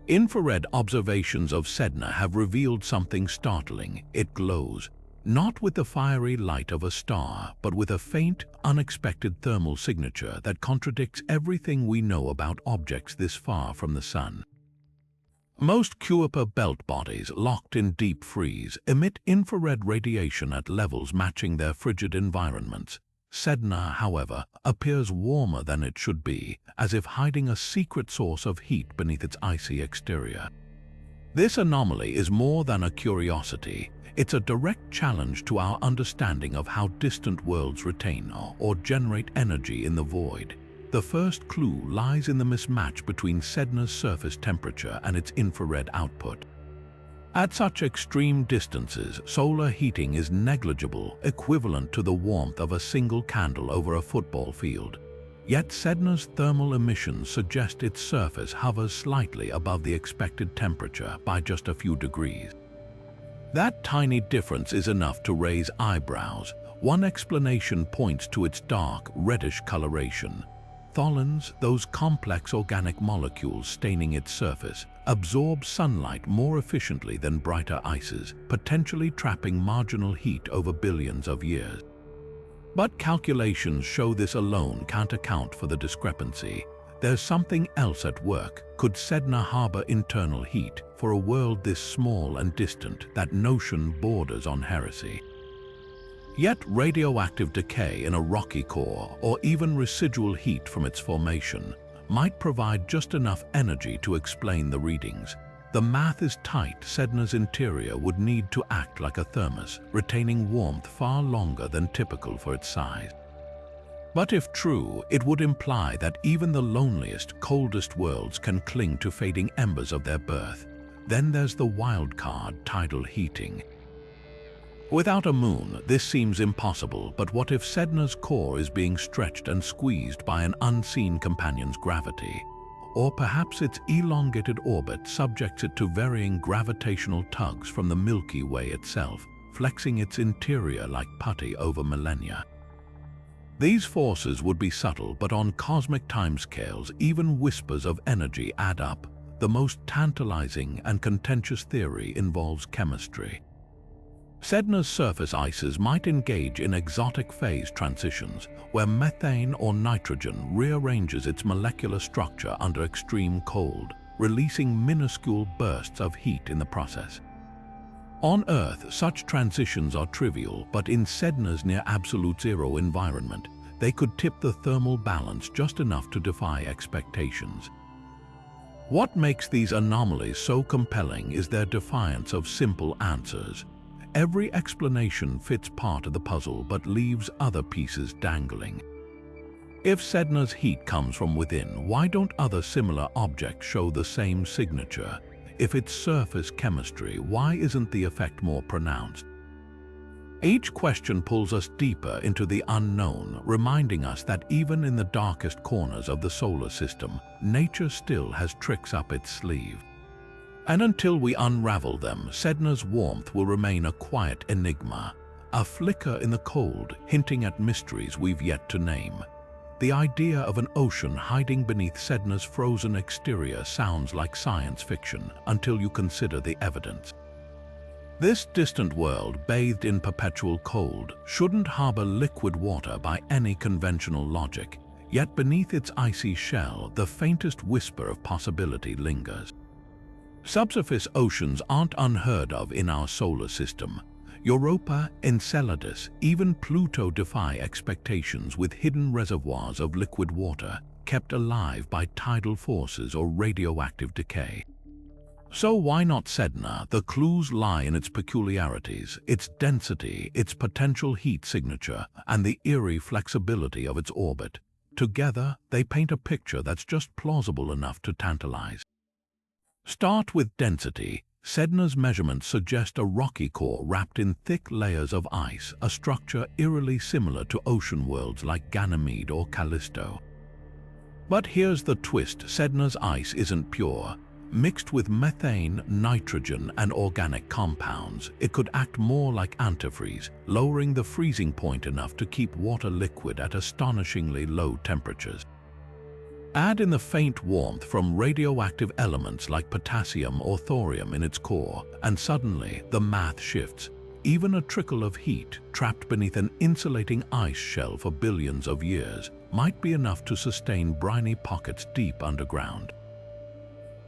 Infrared observations of Sedna have revealed something startling. It glows, not with the fiery light of a star, but with a faint, unexpected thermal signature that contradicts everything we know about objects this far from the Sun. Most Kuiper belt bodies, locked in deep freeze, emit infrared radiation at levels matching their frigid environments. Sedna, however, appears warmer than it should be, as if hiding a secret source of heat beneath its icy exterior. This anomaly is more than a curiosity. It's a direct challenge to our understanding of how distant worlds retain or generate energy in the void. The first clue lies in the mismatch between Sedna's surface temperature and its infrared output. At such extreme distances, solar heating is negligible, equivalent to the warmth of a single candle over a football field. Yet Sedna's thermal emissions suggest its surface hovers slightly above the expected temperature by just a few degrees. That tiny difference is enough to raise eyebrows. One explanation points to its dark, reddish coloration. Tholins, those complex organic molecules staining its surface, absorb sunlight more efficiently than brighter ices, potentially trapping marginal heat over billions of years. But calculations show this alone can't account for the discrepancy. There's something else at work. Could Sedna harbor internal heat? For a world this small and distant, that notion borders on heresy. Yet radioactive decay in a rocky core, or even residual heat from its formation, might provide just enough energy to explain the readings. The math is tight. Sedna's interior would need to act like a thermos, retaining warmth far longer than typical for its size. But if true, it would imply that even the loneliest, coldest worlds can cling to fading embers of their birth. Then there's the wild card, tidal heating. Without a moon, this seems impossible, but what if Sedna's core is being stretched and squeezed by an unseen companion's gravity? Or perhaps its elongated orbit subjects it to varying gravitational tugs from the Milky Way itself, flexing its interior like putty over millennia. These forces would be subtle, but on cosmic timescales, even whispers of energy add up. The most tantalizing and contentious theory involves chemistry. Sedna's surface ices might engage in exotic phase transitions, where methane or nitrogen rearranges its molecular structure under extreme cold, releasing minuscule bursts of heat in the process. On Earth, such transitions are trivial, but in Sedna's near-absolute zero environment, they could tip the thermal balance just enough to defy expectations. What makes these anomalies so compelling is their defiance of simple answers. Every explanation fits part of the puzzle but leaves other pieces dangling. If Sedna's heat comes from within, why don't other similar objects show the same signature? If it's surface chemistry, why isn't the effect more pronounced? Each question pulls us deeper into the unknown, reminding us that even in the darkest corners of the solar system, nature still has tricks up its sleeve. And until we unravel them, Sedna's warmth will remain a quiet enigma, a flicker in the cold, hinting at mysteries we've yet to name. The idea of an ocean hiding beneath Sedna's frozen exterior sounds like science fiction until you consider the evidence. This distant world, bathed in perpetual cold, shouldn't harbor liquid water by any conventional logic, yet beneath its icy shell, the faintest whisper of possibility lingers. Subsurface oceans aren't unheard of in our solar system. Europa, Enceladus, even Pluto defy expectations with hidden reservoirs of liquid water kept alive by tidal forces or radioactive decay. So why not Sedna? The clues lie in its peculiarities, its density, its potential heat signature, and the eerie flexibility of its orbit. Together, they paint a picture that's just plausible enough to tantalize. Start with density. Sedna's measurements suggest a rocky core wrapped in thick layers of ice, a structure eerily similar to ocean worlds like Ganymede or Callisto. But here's the twist: Sedna's ice isn't pure. Mixed with methane, nitrogen, and organic compounds, it could act more like antifreeze, lowering the freezing point enough to keep water liquid at astonishingly low temperatures. Add in the faint warmth from radioactive elements like potassium or thorium in its core, and suddenly the math shifts. Even a trickle of heat trapped beneath an insulating ice shell for billions of years might be enough to sustain briny pockets deep underground.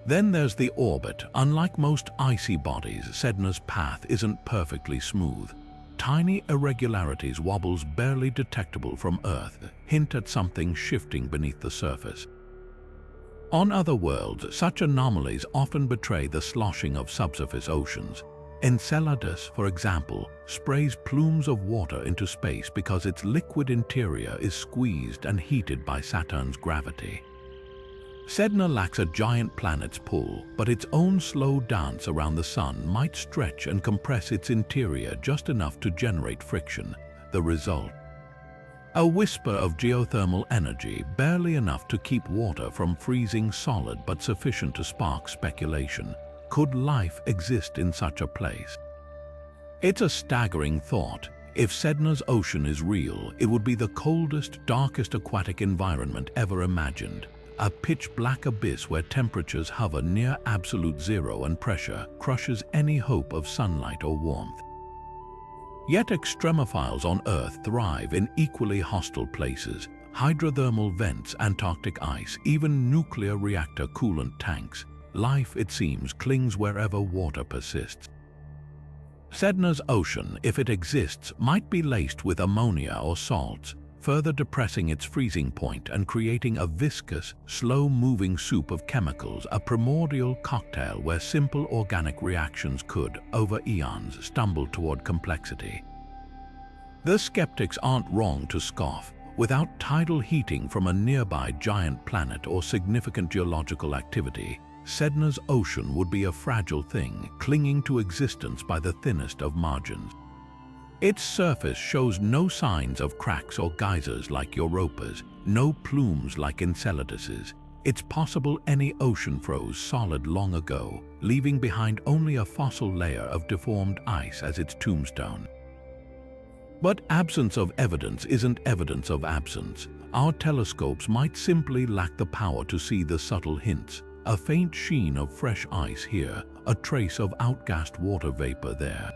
Then there's the orbit. Unlike most icy bodies, Sedna's path isn't perfectly smooth. Tiny irregularities, wobbles barely detectable from Earth, hint at something shifting beneath the surface. On other worlds, such anomalies often betray the sloshing of subsurface oceans. Enceladus, for example, sprays plumes of water into space because its liquid interior is squeezed and heated by Saturn's gravity. Sedna lacks a giant planet's pull, but its own slow dance around the sun might stretch and compress its interior just enough to generate friction. The result? A whisper of geothermal energy, barely enough to keep water from freezing solid but sufficient to spark speculation. Could life exist in such a place? It's a staggering thought. If Sedna's ocean is real, it would be the coldest, darkest aquatic environment ever imagined. A pitch-black abyss where temperatures hover near absolute zero and pressure crushes any hope of sunlight or warmth. Yet extremophiles on Earth thrive in equally hostile places. Hydrothermal vents, Antarctic ice, even nuclear reactor coolant tanks. Life, it seems, clings wherever water persists. Sedna's ocean, if it exists, might be laced with ammonia or salts, further depressing its freezing point and creating a viscous, slow-moving soup of chemicals, a primordial cocktail where simple organic reactions could, over eons, stumble toward complexity. The skeptics aren't wrong to scoff. Without tidal heating from a nearby giant planet or significant geological activity, Sedna's ocean would be a fragile thing, clinging to existence by the thinnest of margins. Its surface shows no signs of cracks or geysers like Europa's, no plumes like Enceladus's. It's possible any ocean froze solid long ago, leaving behind only a fossil layer of deformed ice as its tombstone. But absence of evidence isn't evidence of absence. Our telescopes might simply lack the power to see the subtle hints. A faint sheen of fresh ice here, a trace of outgassed water vapor there.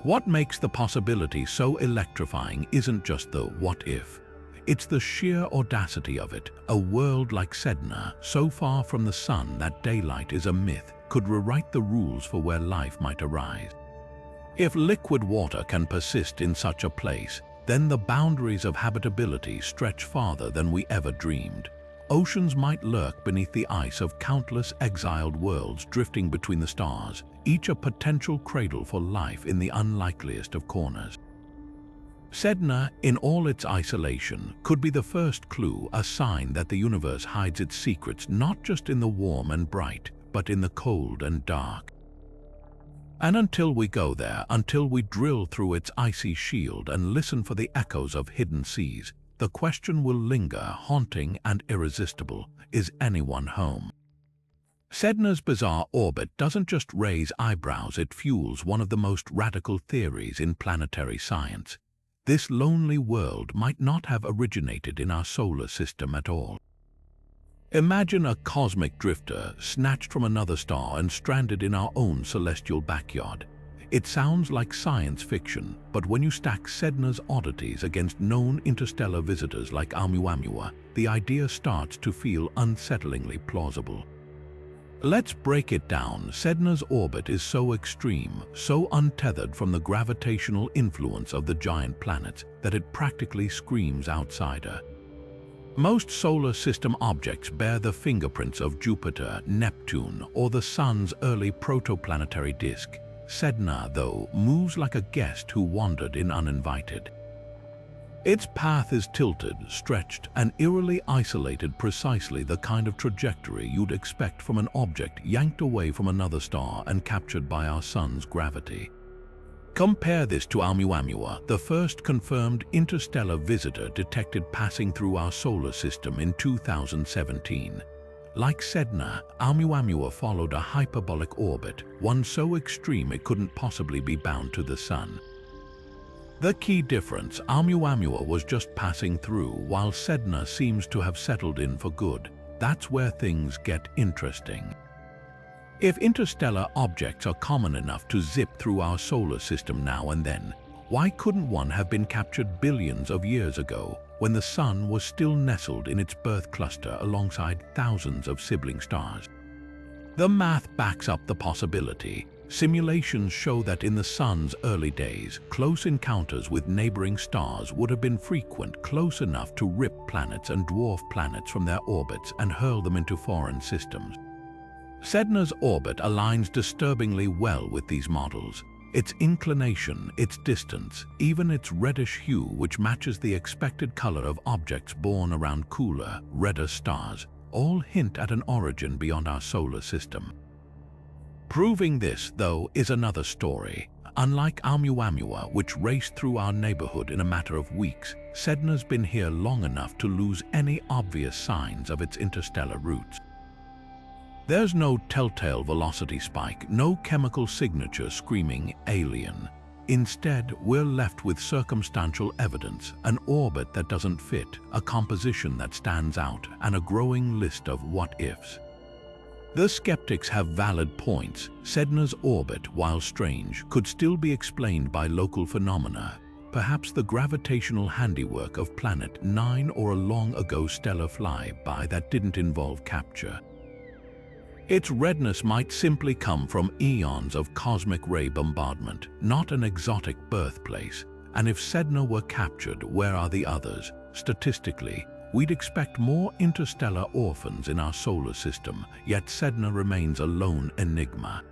What makes the possibility so electrifying isn't just the what if. It's the sheer audacity of it. A world like Sedna, so far from the sun that daylight is a myth, could rewrite the rules for where life might arise. If liquid water can persist in such a place, then the boundaries of habitability stretch farther than we ever dreamed. Oceans might lurk beneath the ice of countless exiled worlds drifting between the stars, each a potential cradle for life in the unlikeliest of corners. Sedna, in all its isolation, could be the first clue, a sign that the universe hides its secrets not just in the warm and bright, but in the cold and dark. And until we go there, until we drill through its icy shield and listen for the echoes of hidden seas, the question will linger, haunting and irresistible: is anyone home? Sedna's bizarre orbit doesn't just raise eyebrows, it fuels one of the most radical theories in planetary science. This lonely world might not have originated in our solar system at all. Imagine a cosmic drifter snatched from another star and stranded in our own celestial backyard. It sounds like science fiction, but when you stack Sedna's oddities against known interstellar visitors like Oumuamua, the idea starts to feel unsettlingly plausible. Let's break it down. Sedna's orbit is so extreme, so untethered from the gravitational influence of the giant planets, that it practically screams outsider. Most solar system objects bear the fingerprints of Jupiter, Neptune, or the Sun's early protoplanetary disk. Sedna, though, moves like a guest who wandered in uninvited. Its path is tilted, stretched, and eerily isolated, precisely the kind of trajectory you'd expect from an object yanked away from another star and captured by our sun's gravity. Compare this to Oumuamua, the first confirmed interstellar visitor detected passing through our solar system in 2017. Like Sedna, Oumuamua followed a hyperbolic orbit, one so extreme it couldn't possibly be bound to the Sun. The key difference, Oumuamua was just passing through, while Sedna seems to have settled in for good. That's where things get interesting. If interstellar objects are common enough to zip through our solar system now and then, why couldn't one have been captured billions of years ago, when the Sun was still nestled in its birth cluster alongside thousands of sibling stars? The math backs up the possibility. Simulations show that in the Sun's early days, close encounters with neighboring stars would have been frequent, close enough to rip planets and dwarf planets from their orbits and hurl them into foreign systems. Sedna's orbit aligns disturbingly well with these models. Its inclination, its distance, even its reddish hue, which matches the expected color of objects born around cooler, redder stars, all hint at an origin beyond our solar system. Proving this, though, is another story. Unlike Oumuamua, which raced through our neighborhood in a matter of weeks, Sedna's been here long enough to lose any obvious signs of its interstellar roots. There's no telltale velocity spike, no chemical signature screaming alien. Instead, we're left with circumstantial evidence, an orbit that doesn't fit, a composition that stands out, and a growing list of what-ifs. The skeptics have valid points. Sedna's orbit, while strange, could still be explained by local phenomena, perhaps the gravitational handiwork of Planet 9 or a long-ago stellar flyby that didn't involve capture. Its redness might simply come from eons of cosmic ray bombardment, not an exotic birthplace. And if Sedna were captured, where are the others? Statistically, we'd expect more interstellar orphans in our solar system, yet Sedna remains a lone enigma.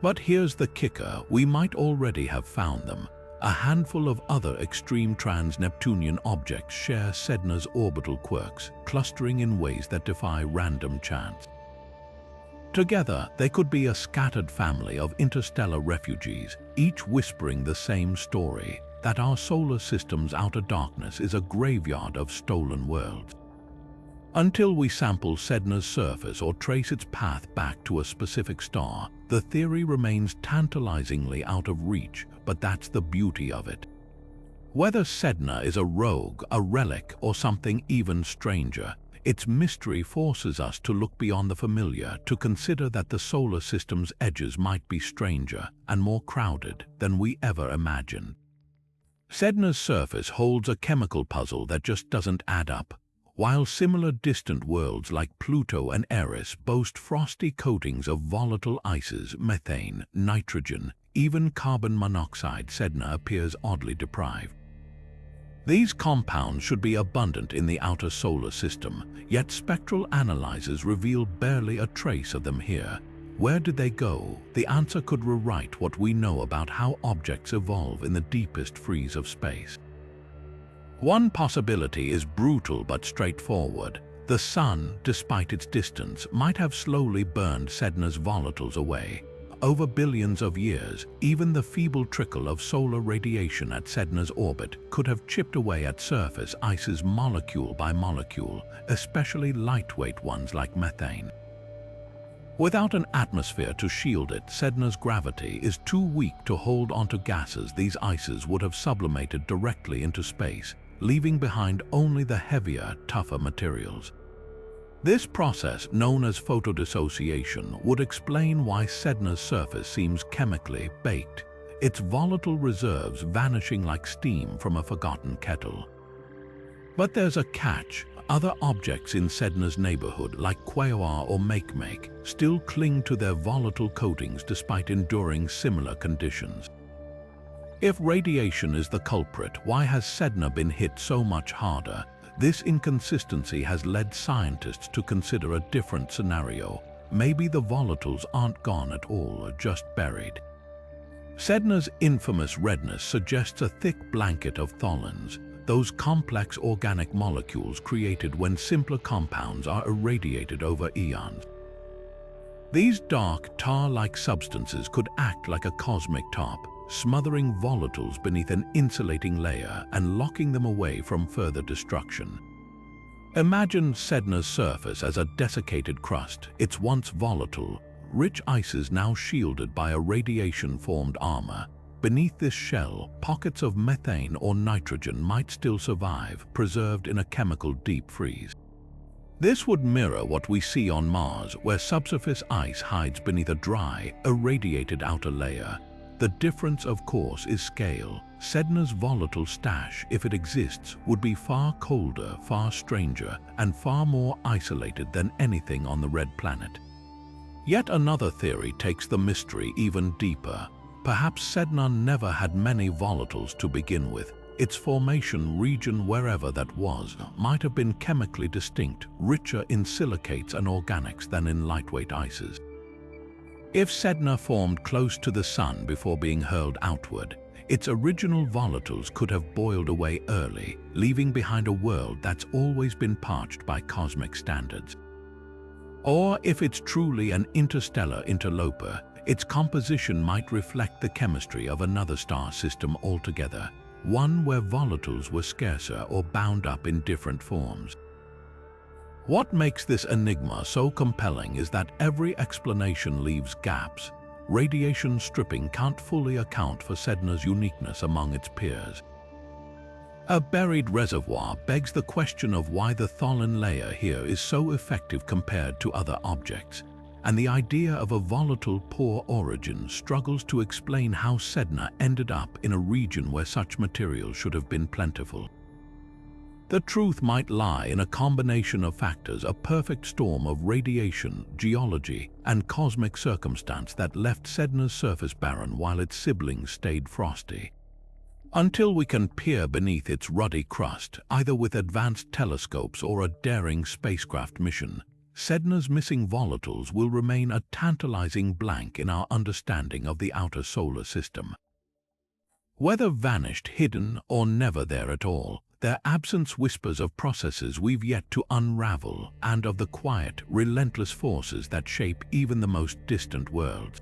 But here's the kicker, we might already have found them. A handful of other extreme trans-Neptunian objects share Sedna's orbital quirks, clustering in ways that defy random chance. Together, they could be a scattered family of interstellar refugees, each whispering the same story, that our solar system's outer darkness is a graveyard of stolen worlds. Until we sample Sedna's surface or trace its path back to a specific star, the theory remains tantalizingly out of reach, but that's the beauty of it. Whether Sedna is a rogue, a relic, or something even stranger, its mystery forces us to look beyond the familiar, to consider that the solar system's edges might be stranger and more crowded than we ever imagined. Sedna's surface holds a chemical puzzle that just doesn't add up. While similar distant worlds like Pluto and Eris boast frosty coatings of volatile ices, methane, nitrogen, even carbon monoxide, Sedna appears oddly deprived. These compounds should be abundant in the outer solar system, yet spectral analyzers reveal barely a trace of them here. Where did they go? The answer could rewrite what we know about how objects evolve in the deepest freeze of space. One possibility is brutal but straightforward. The Sun, despite its distance, might have slowly burned Sedna's volatiles away. Over billions of years, even the feeble trickle of solar radiation at Sedna's orbit could have chipped away at surface ices molecule by molecule, especially lightweight ones like methane. Without an atmosphere to shield it, Sedna's gravity is too weak to hold onto gases. These ices would have sublimated directly into space, leaving behind only the heavier, tougher materials. This process, known as photodissociation, would explain why Sedna's surface seems chemically baked, its volatile reserves vanishing like steam from a forgotten kettle. But there's a catch. Other objects in Sedna's neighborhood, like Quaoar or Makemake, still cling to their volatile coatings despite enduring similar conditions. If radiation is the culprit, why has Sedna been hit so much harder? This inconsistency has led scientists to consider a different scenario. Maybe the volatiles aren't gone at all, just buried. Sedna's infamous redness suggests a thick blanket of tholins, those complex organic molecules created when simpler compounds are irradiated over eons. These dark, tar-like substances could act like a cosmic top, smothering volatiles beneath an insulating layer and locking them away from further destruction. Imagine Sedna's surface as a desiccated crust. It's once volatile, rich ices now shielded by a radiation-formed armor. Beneath this shell, pockets of methane or nitrogen might still survive, preserved in a chemical deep freeze. This would mirror what we see on Mars, where subsurface ice hides beneath a dry, irradiated outer layer. The difference, of course, is scale. Sedna's volatile stash, if it exists, would be far colder, far stranger, and far more isolated than anything on the Red Planet. Yet another theory takes the mystery even deeper. Perhaps Sedna never had many volatiles to begin with. Its formation region, wherever that was, might have been chemically distinct, richer in silicates and organics than in lightweight ices. If Sedna formed close to the Sun before being hurled outward, its original volatiles could have boiled away early, leaving behind a world that's always been parched by cosmic standards. Or if it's truly an interstellar interloper, its composition might reflect the chemistry of another star system altogether, one where volatiles were scarcer or bound up in different forms. What makes this enigma so compelling is that every explanation leaves gaps. Radiation stripping can't fully account for Sedna's uniqueness among its peers. A buried reservoir begs the question of why the tholin layer here is so effective compared to other objects, and the idea of a volatile poor origin struggles to explain how Sedna ended up in a region where such material should have been plentiful. The truth might lie in a combination of factors, a perfect storm of radiation, geology, and cosmic circumstance that left Sedna's surface barren while its siblings stayed frosty. Until we can peer beneath its ruddy crust, either with advanced telescopes or a daring spacecraft mission, Sedna's missing volatiles will remain a tantalizing blank in our understanding of the outer solar system. Whether vanished, hidden, or never there at all, their absence whispers of processes we've yet to unravel and of the quiet, relentless forces that shape even the most distant worlds.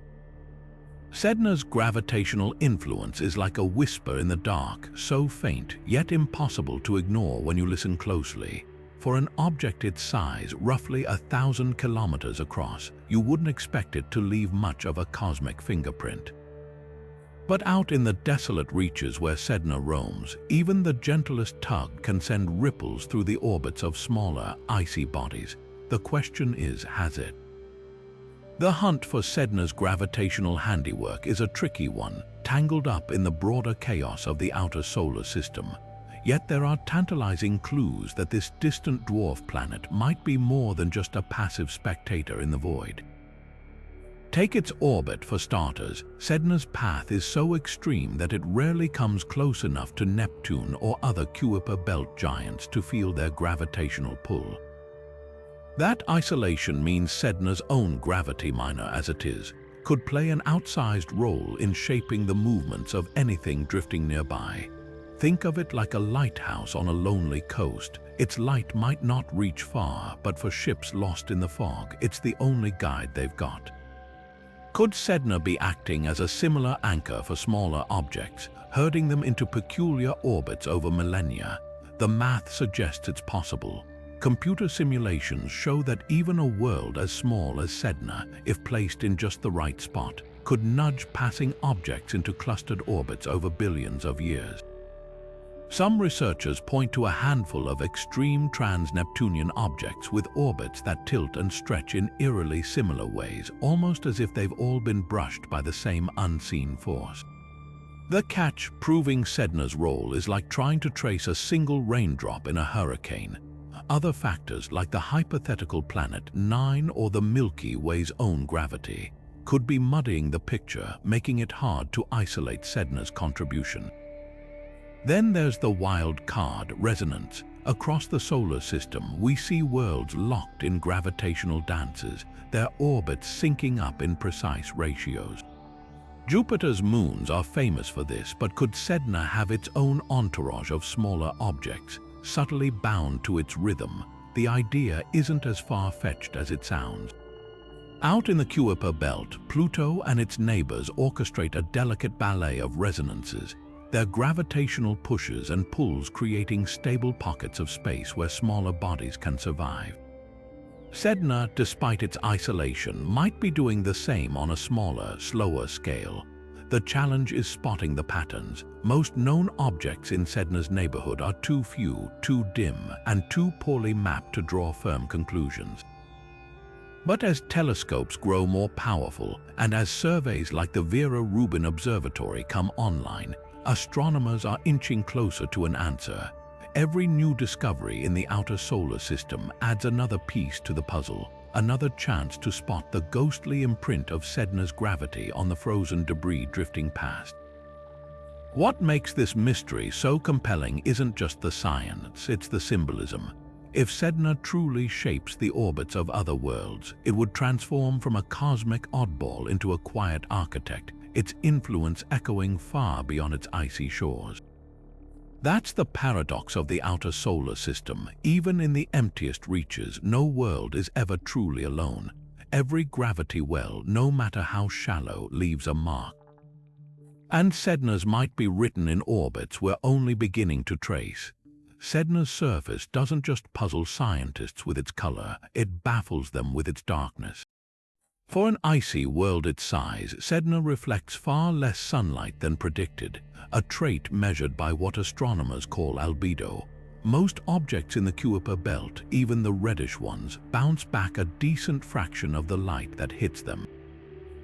Sedna's gravitational influence is like a whisper in the dark, so faint yet impossible to ignore when you listen closely. For an object its size, roughly 1,000 kilometers across, you wouldn't expect it to leave much of a cosmic fingerprint. But out in the desolate reaches where Sedna roams, even the gentlest tug can send ripples through the orbits of smaller, icy bodies. The question is, has it? The hunt for Sedna's gravitational handiwork is a tricky one, tangled up in the broader chaos of the outer solar system. Yet there are tantalizing clues that this distant dwarf planet might be more than just a passive spectator in the void. Take its orbit for starters. Sedna's path is so extreme that it rarely comes close enough to Neptune or other Kuiper belt giants to feel their gravitational pull. That isolation means Sedna's own gravity, minor as it is, could play an outsized role in shaping the movements of anything drifting nearby. Think of it like a lighthouse on a lonely coast. Its light might not reach far, but for ships lost in the fog, it's the only guide they've got. Could Sedna be acting as a similar anchor for smaller objects, herding them into peculiar orbits over millennia? The math suggests it's possible. Computer simulations show that even a world as small as Sedna, if placed in just the right spot, could nudge passing objects into clustered orbits over billions of years. Some researchers point to a handful of extreme trans-Neptunian objects with orbits that tilt and stretch in eerily similar ways, almost as if they've all been brushed by the same unseen force. The catch proving Sedna's role is like trying to trace a single raindrop in a hurricane. Other factors, like the hypothetical planet 9 or the Milky Way's own gravity, could be muddying the picture, making it hard to isolate Sedna's contribution. Then there's the wild card, resonance. Across the solar system, we see worlds locked in gravitational dances, their orbits syncing up in precise ratios. Jupiter's moons are famous for this, but could Sedna have its own entourage of smaller objects, subtly bound to its rhythm? The idea isn't as far-fetched as it sounds. Out in the Kuiper belt, Pluto and its neighbors orchestrate a delicate ballet of resonances. their gravitational pushes and pulls creating stable pockets of space where smaller bodies can survive. Sedna, despite its isolation, might be doing the same on a smaller, slower scale. The challenge is spotting the patterns. Most known objects in Sedna's neighborhood are too few, too dim, and too poorly mapped to draw firm conclusions. But as telescopes grow more powerful, and as surveys like the Vera Rubin Observatory come online, astronomers are inching closer to an answer. Every new discovery in the outer solar system adds another piece to the puzzle, another chance to spot the ghostly imprint of Sedna's gravity on the frozen debris drifting past. What makes this mystery so compelling isn't just the science, it's the symbolism. If Sedna truly shapes the orbits of other worlds, it would transform from a cosmic oddball into a quiet architect, its influence echoing far beyond its icy shores. That's the paradox of the outer solar system. Even in the emptiest reaches, no world is ever truly alone. Every gravity well, no matter how shallow, leaves a mark. And Sedna's might be written in orbits we're only beginning to trace. Sedna's surface doesn't just puzzle scientists with its color, it baffles them with its darkness. For an icy world its size, Sedna reflects far less sunlight than predicted, a trait measured by what astronomers call albedo. Most objects in the Kuiper belt, even the reddish ones, bounce back a decent fraction of the light that hits them.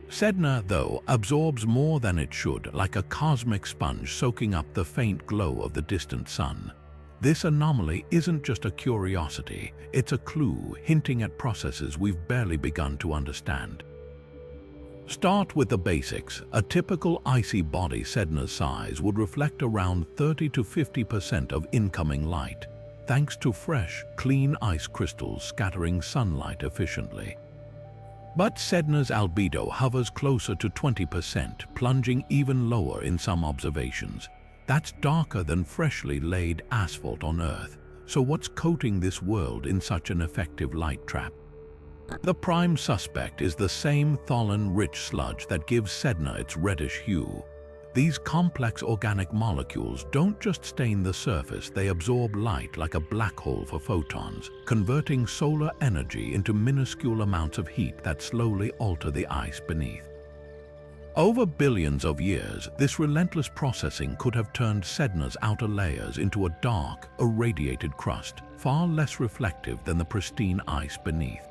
Sedna, though, absorbs more than it should, like a cosmic sponge soaking up the faint glow of the distant sun. This anomaly isn't just a curiosity, it's a clue hinting at processes we've barely begun to understand. Start with the basics. A typical icy body Sedna's size would reflect around 30 to 50% of incoming light, thanks to fresh, clean ice crystals scattering sunlight efficiently. But Sedna's albedo hovers closer to 20%, plunging even lower in some observations. That's darker than freshly laid asphalt on Earth. So what's coating this world in such an effective light trap? The prime suspect is the same tholin-rich sludge that gives Sedna its reddish hue. These complex organic molecules don't just stain the surface, they absorb light like a black hole for photons, converting solar energy into minuscule amounts of heat that slowly alter the ice beneath. Over billions of years, this relentless processing could have turned Sedna's outer layers into a dark, irradiated crust, far less reflective than the pristine ice beneath.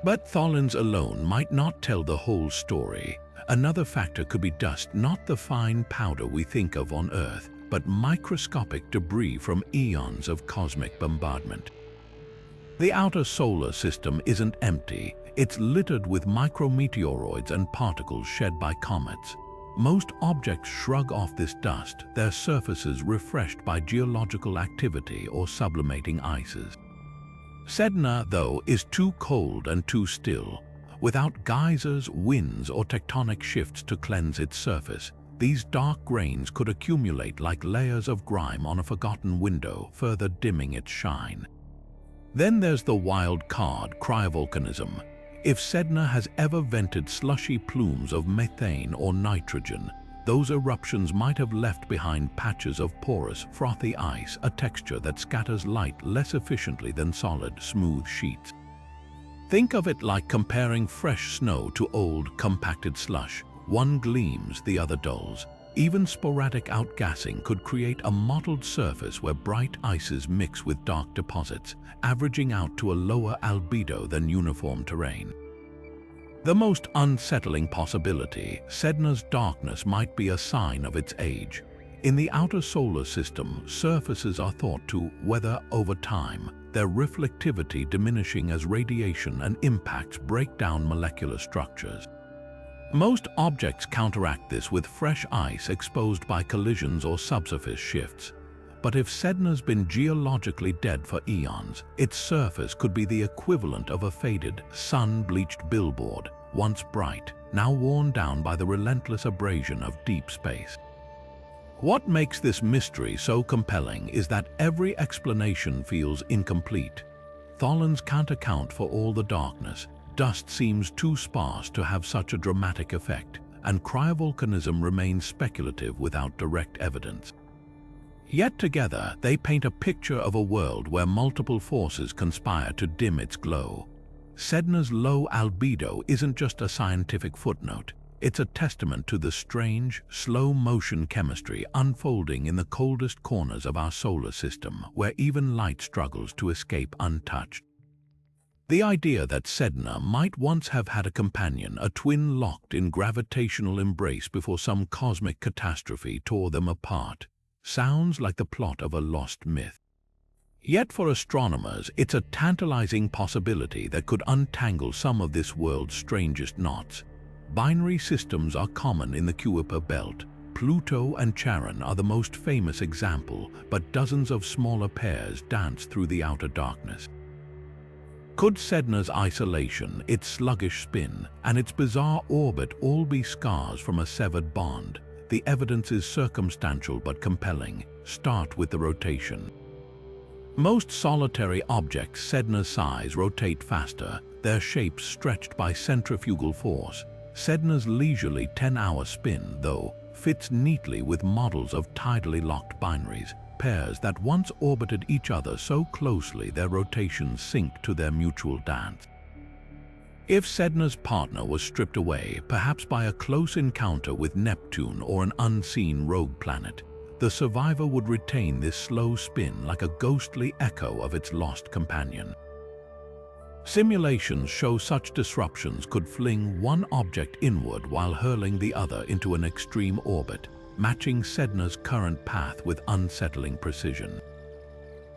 But tholins alone might not tell the whole story. Another factor could be dust, not the fine powder we think of on Earth, but microscopic debris from eons of cosmic bombardment. The outer solar system isn't empty. It's littered with micrometeoroids and particles shed by comets. Most objects shrug off this dust, their surfaces refreshed by geological activity or sublimating ices. Sedna, though, is too cold and too still. Without geysers, winds, or tectonic shifts to cleanse its surface, these dark grains could accumulate like layers of grime on a forgotten window, further dimming its shine. Then there's the wild card, cryovolcanism. If Sedna has ever vented slushy plumes of methane or nitrogen, those eruptions might have left behind patches of porous, frothy ice, a texture that scatters light less efficiently than solid, smooth sheets. Think of it like comparing fresh snow to old, compacted slush. One gleams, the other dulls. Even sporadic outgassing could create a mottled surface where bright ices mix with dark deposits, averaging out to a lower albedo than uniform terrain. The most unsettling possibility, Sedna's darkness might be a sign of its age. In the outer solar system, surfaces are thought to weather over time, their reflectivity diminishing as radiation and impacts break down molecular structures. Most objects counteract this with fresh ice exposed by collisions or subsurface shifts. But if Sedna's been geologically dead for eons, its surface could be the equivalent of a faded, sun-bleached billboard, once bright, now worn down by the relentless abrasion of deep space. What makes this mystery so compelling is that every explanation feels incomplete. Tholins can't account for all the darkness. Dust seems too sparse to have such a dramatic effect. and cryovolcanism remains speculative without direct evidence. Yet together, they paint a picture of a world where multiple forces conspire to dim its glow. Sedna's low albedo isn't just a scientific footnote. It's a testament to the strange, slow-motion chemistry unfolding in the coldest corners of our solar system, where even light struggles to escape untouched. The idea that Sedna might once have had a companion, a twin locked in gravitational embrace before some cosmic catastrophe tore them apart, sounds like the plot of a lost myth. Yet for astronomers, it's a tantalizing possibility that could untangle some of this world's strangest knots. Binary systems are common in the Kuiper belt. Pluto and Charon are the most famous example, but dozens of smaller pairs dance through the outer darkness. Could Sedna's isolation, its sluggish spin, and its bizarre orbit all be scars from a severed bond? The evidence is circumstantial but compelling. Start with the rotation. Most solitary objects Sedna's size rotate faster, their shapes stretched by centrifugal force. Sedna's leisurely 10-hour spin, though, fits neatly with models of tidally locked binaries, pairs that once orbited each other so closely their rotations sync to their mutual dance. If Sedna's partner was stripped away, perhaps by a close encounter with Neptune or an unseen rogue planet, the survivor would retain this slow spin like a ghostly echo of its lost companion. Simulations show such disruptions could fling one object inward while hurling the other into an extreme orbit, matching Sedna's current path with unsettling precision.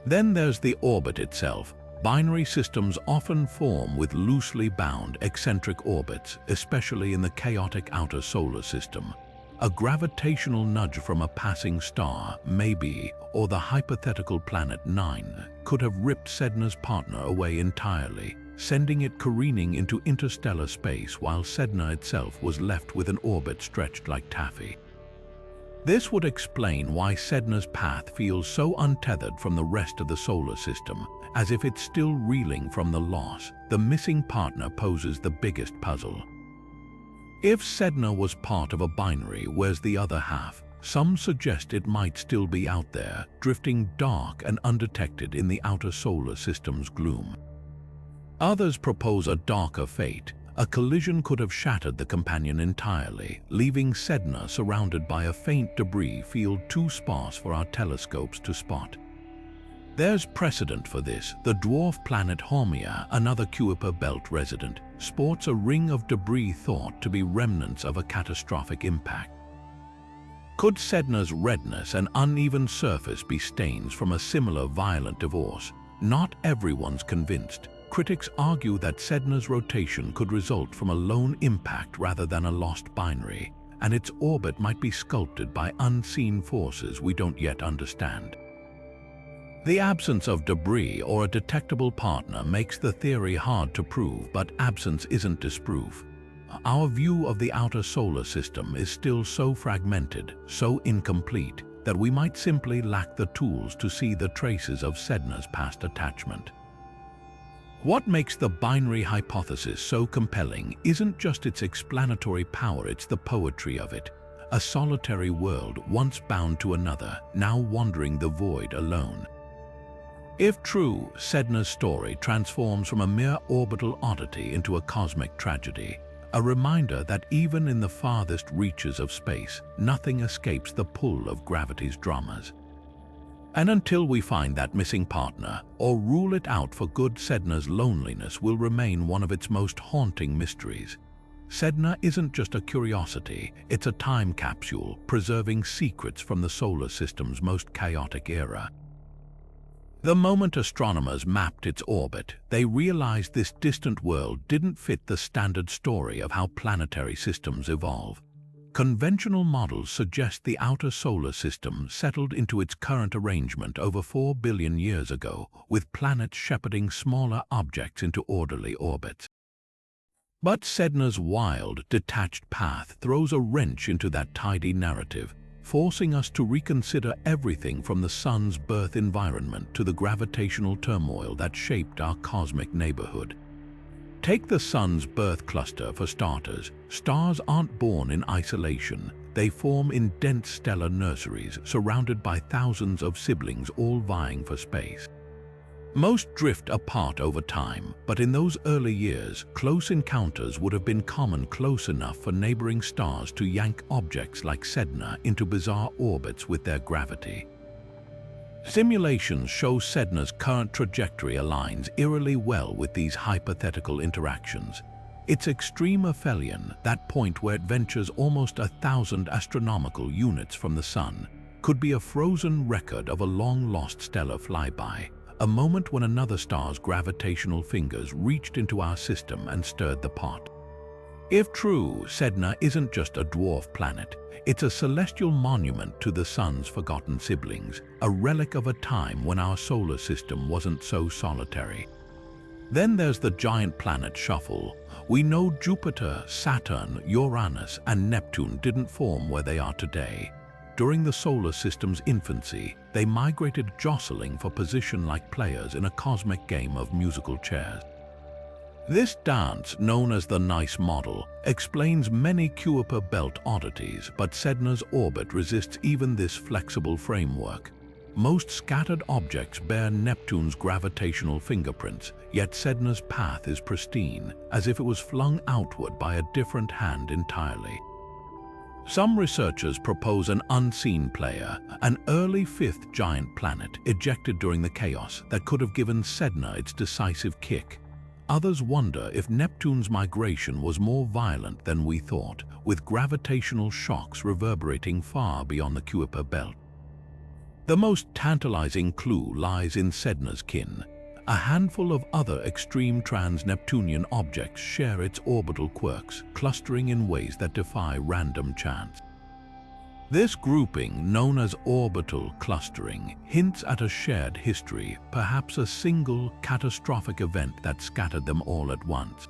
Then there's the orbit itself. Binary systems often form with loosely bound, eccentric orbits, especially in the chaotic outer solar system. A gravitational nudge from a passing star, maybe, or the hypothetical planet 9, could have ripped Sedna's partner away entirely, sending it careening into interstellar space while Sedna itself was left with an orbit stretched like taffy. This would explain why Sedna's path feels so untethered from the rest of the solar system, as if it's still reeling from the loss. The missing partner poses the biggest puzzle. If Sedna was part of a binary, where's the other half? Some suggest it might still be out there, drifting dark and undetected in the outer solar system's gloom. Others propose a darker fate. A collision could have shattered the companion entirely, leaving Sedna surrounded by a faint debris field too sparse for our telescopes to spot. There's precedent for this. The dwarf planet Haumea, another Kuiper belt resident, sports a ring of debris thought to be remnants of a catastrophic impact. Could Sedna's redness and uneven surface be stains from a similar violent divorce? Not everyone's convinced. Critics argue that Sedna's rotation could result from a lone impact rather than a lost binary, and its orbit might be sculpted by unseen forces we don't yet understand. The absence of debris or a detectable partner makes the theory hard to prove, but absence isn't disproof. Our view of the outer solar system is still so fragmented, so incomplete, that we might simply lack the tools to see the traces of Sedna's past attachment. What makes the binary hypothesis so compelling isn't just its explanatory power, it's the poetry of it. A solitary world once bound to another, now wandering the void alone. If true, Sedna's story transforms from a mere orbital oddity into a cosmic tragedy, a reminder that even in the farthest reaches of space, nothing escapes the pull of gravity's dramas. And until we find that missing partner, or rule it out for good, Sedna's loneliness will remain one of its most haunting mysteries. Sedna isn't just a curiosity, it's a time capsule preserving secrets from the solar system's most chaotic era. The moment astronomers mapped its orbit, they realized this distant world didn't fit the standard story of how planetary systems evolve. Conventional models suggest the outer solar system settled into its current arrangement over 4 billion years ago, with planets shepherding smaller objects into orderly orbits. But Sedna's wild, detached path throws a wrench into that tidy narrative, forcing us to reconsider everything from the Sun's birth environment to the gravitational turmoil that shaped our cosmic neighborhood. Take the Sun's birth cluster for starters. Stars aren't born in isolation. They form in dense stellar nurseries surrounded by thousands of siblings all vying for space. Most drift apart over time, but in those early years, close encounters would have been common, close enough for neighboring stars to yank objects like Sedna into bizarre orbits with their gravity. Simulations show Sedna's current trajectory aligns eerily well with these hypothetical interactions. Its extreme aphelion, that point where it ventures almost 1,000 astronomical units from the Sun, could be a frozen record of a long-lost stellar flyby, a moment when another star's gravitational fingers reached into our system and stirred the pot. If true, Sedna isn't just a dwarf planet. It's a celestial monument to the Sun's forgotten siblings, a relic of a time when our solar system wasn't so solitary. Then there's the giant planet shuffle. We know Jupiter, Saturn, Uranus, and Neptune didn't form where they are today. During the solar system's infancy, they migrated, jostling for position like players in a cosmic game of musical chairs. This dance, known as the Nice Model, explains many Kuiper belt oddities, but Sedna's orbit resists even this flexible framework. Most scattered objects bear Neptune's gravitational fingerprints, yet Sedna's path is pristine, as if it was flung outward by a different hand entirely. Some researchers propose an unseen player, an early fifth giant planet ejected during the chaos that could have given Sedna its decisive kick. Others wonder if Neptune's migration was more violent than we thought, with gravitational shocks reverberating far beyond the Kuiper belt. The most tantalizing clue lies in Sedna's kin. A handful of other extreme trans-Neptunian objects share its orbital quirks, clustering in ways that defy random chance. This grouping, known as orbital clustering, hints at a shared history, perhaps a single catastrophic event that scattered them all at once.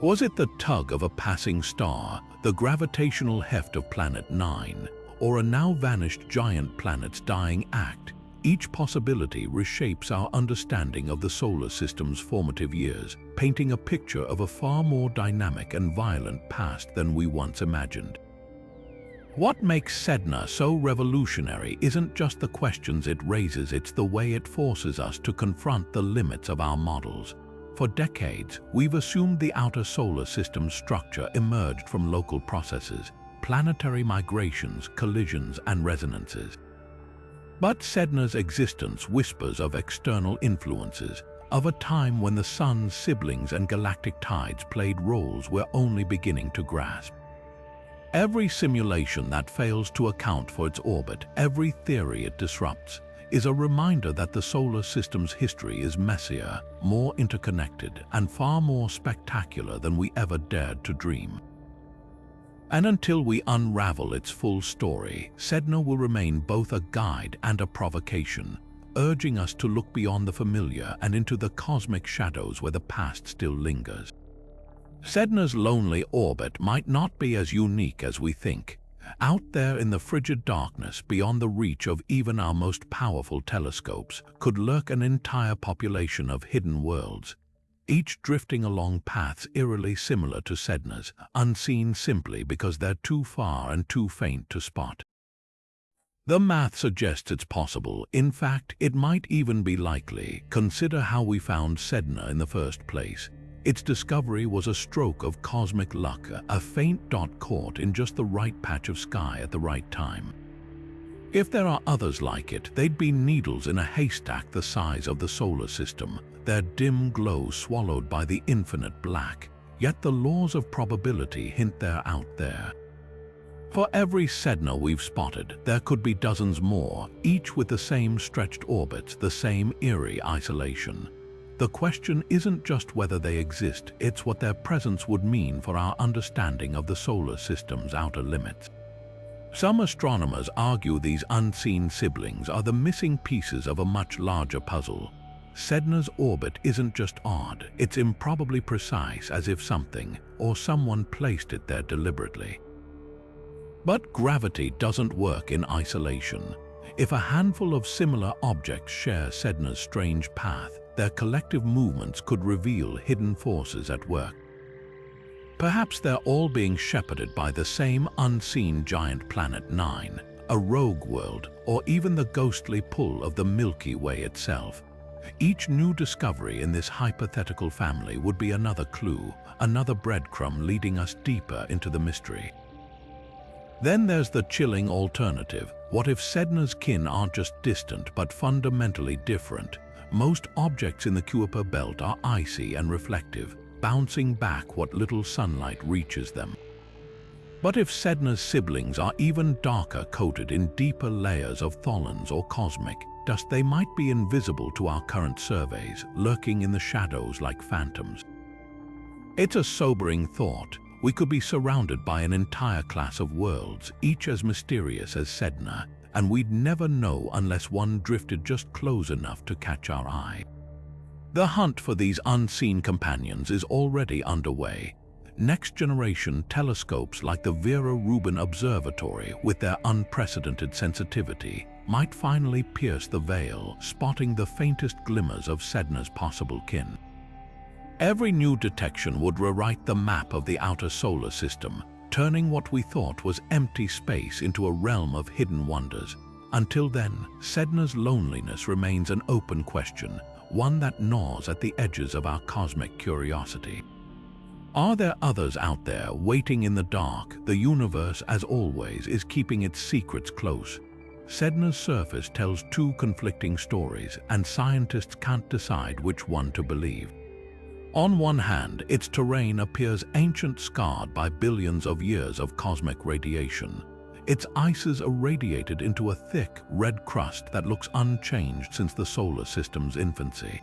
Was it the tug of a passing star, the gravitational heft of Planet 9, or a now-vanished giant planet's dying act? Each possibility reshapes our understanding of the solar system's formative years, painting a picture of a far more dynamic and violent past than we once imagined. What makes Sedna so revolutionary isn't just the questions it raises, it's the way it forces us to confront the limits of our models. For decades, we've assumed the outer solar system's structure emerged from local processes, planetary migrations, collisions, and resonances. But Sedna's existence whispers of external influences, of a time when the Sun's siblings and galactic tides played roles we're only beginning to grasp. Every simulation that fails to account for its orbit, every theory it disrupts, is a reminder that the solar system's history is messier, more interconnected, and far more spectacular than we ever dared to dream. And until we unravel its full story, Sedna will remain both a guide and a provocation, urging us to look beyond the familiar and into the cosmic shadows where the past still lingers. Sedna's lonely orbit might not be as unique as we think. Out there in the frigid darkness, beyond the reach of even our most powerful telescopes, could lurk an entire population of hidden worlds, each drifting along paths eerily similar to Sedna's, unseen simply because they're too far and too faint to spot. The math suggests it's possible. In fact, it might even be likely. Consider how we found Sedna in the first place. Its discovery was a stroke of cosmic luck, a faint dot caught in just the right patch of sky at the right time. If there are others like it, they'd be needles in a haystack the size of the solar system, their dim glow swallowed by the infinite black. Yet the laws of probability hint they're out there. For every Sedna we've spotted, there could be dozens more, each with the same stretched orbits, the same eerie isolation. The question isn't just whether they exist, it's what their presence would mean for our understanding of the solar system's outer limits. Some astronomers argue these unseen siblings are the missing pieces of a much larger puzzle. Sedna's orbit isn't just odd, it's improbably precise, as if something or someone placed it there deliberately. But gravity doesn't work in isolation. If a handful of similar objects share Sedna's strange path, their collective movements could reveal hidden forces at work. Perhaps they're all being shepherded by the same unseen giant planet 9, a rogue world, or even the ghostly pull of the Milky Way itself. Each new discovery in this hypothetical family would be another clue, another breadcrumb leading us deeper into the mystery. Then there's the chilling alternative. What if Sedna's kin aren't just distant but fundamentally different? Most objects in the Kuiper belt are icy and reflective, bouncing back what little sunlight reaches them. But if Sedna's siblings are even darker, coated in deeper layers of tholins or cosmic dust, they might be invisible to our current surveys, lurking in the shadows like phantoms. It's a sobering thought. We could be surrounded by an entire class of worlds, each as mysterious as Sedna, and we'd never know unless one drifted just close enough to catch our eye. The hunt for these unseen companions is already underway. Next-generation telescopes like the Vera Rubin Observatory, with their unprecedented sensitivity, might finally pierce the veil, spotting the faintest glimmers of Sedna's possible kin. Every new detection would rewrite the map of the outer solar system, turning what we thought was empty space into a realm of hidden wonders. Until then, Sedna's loneliness remains an open question, one that gnaws at the edges of our cosmic curiosity. Are there others out there waiting in the dark? The universe, as always, is keeping its secrets close. Sedna's surface tells two conflicting stories, and scientists can't decide which one to believe. On one hand, its terrain appears ancient, scarred by billions of years of cosmic radiation. Its ices irradiated into a thick, red crust that looks unchanged since the solar system's infancy.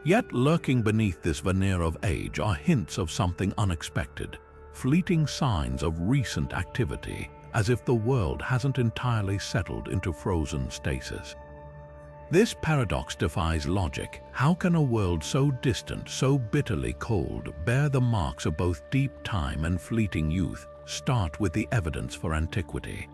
Yet lurking beneath this veneer of age are hints of something unexpected, fleeting signs of recent activity, as if the world hasn't entirely settled into frozen stasis. This paradox defies logic. How can a world so distant, so bitterly cold, bear the marks of both deep time and fleeting youth? Start with the evidence for antiquity.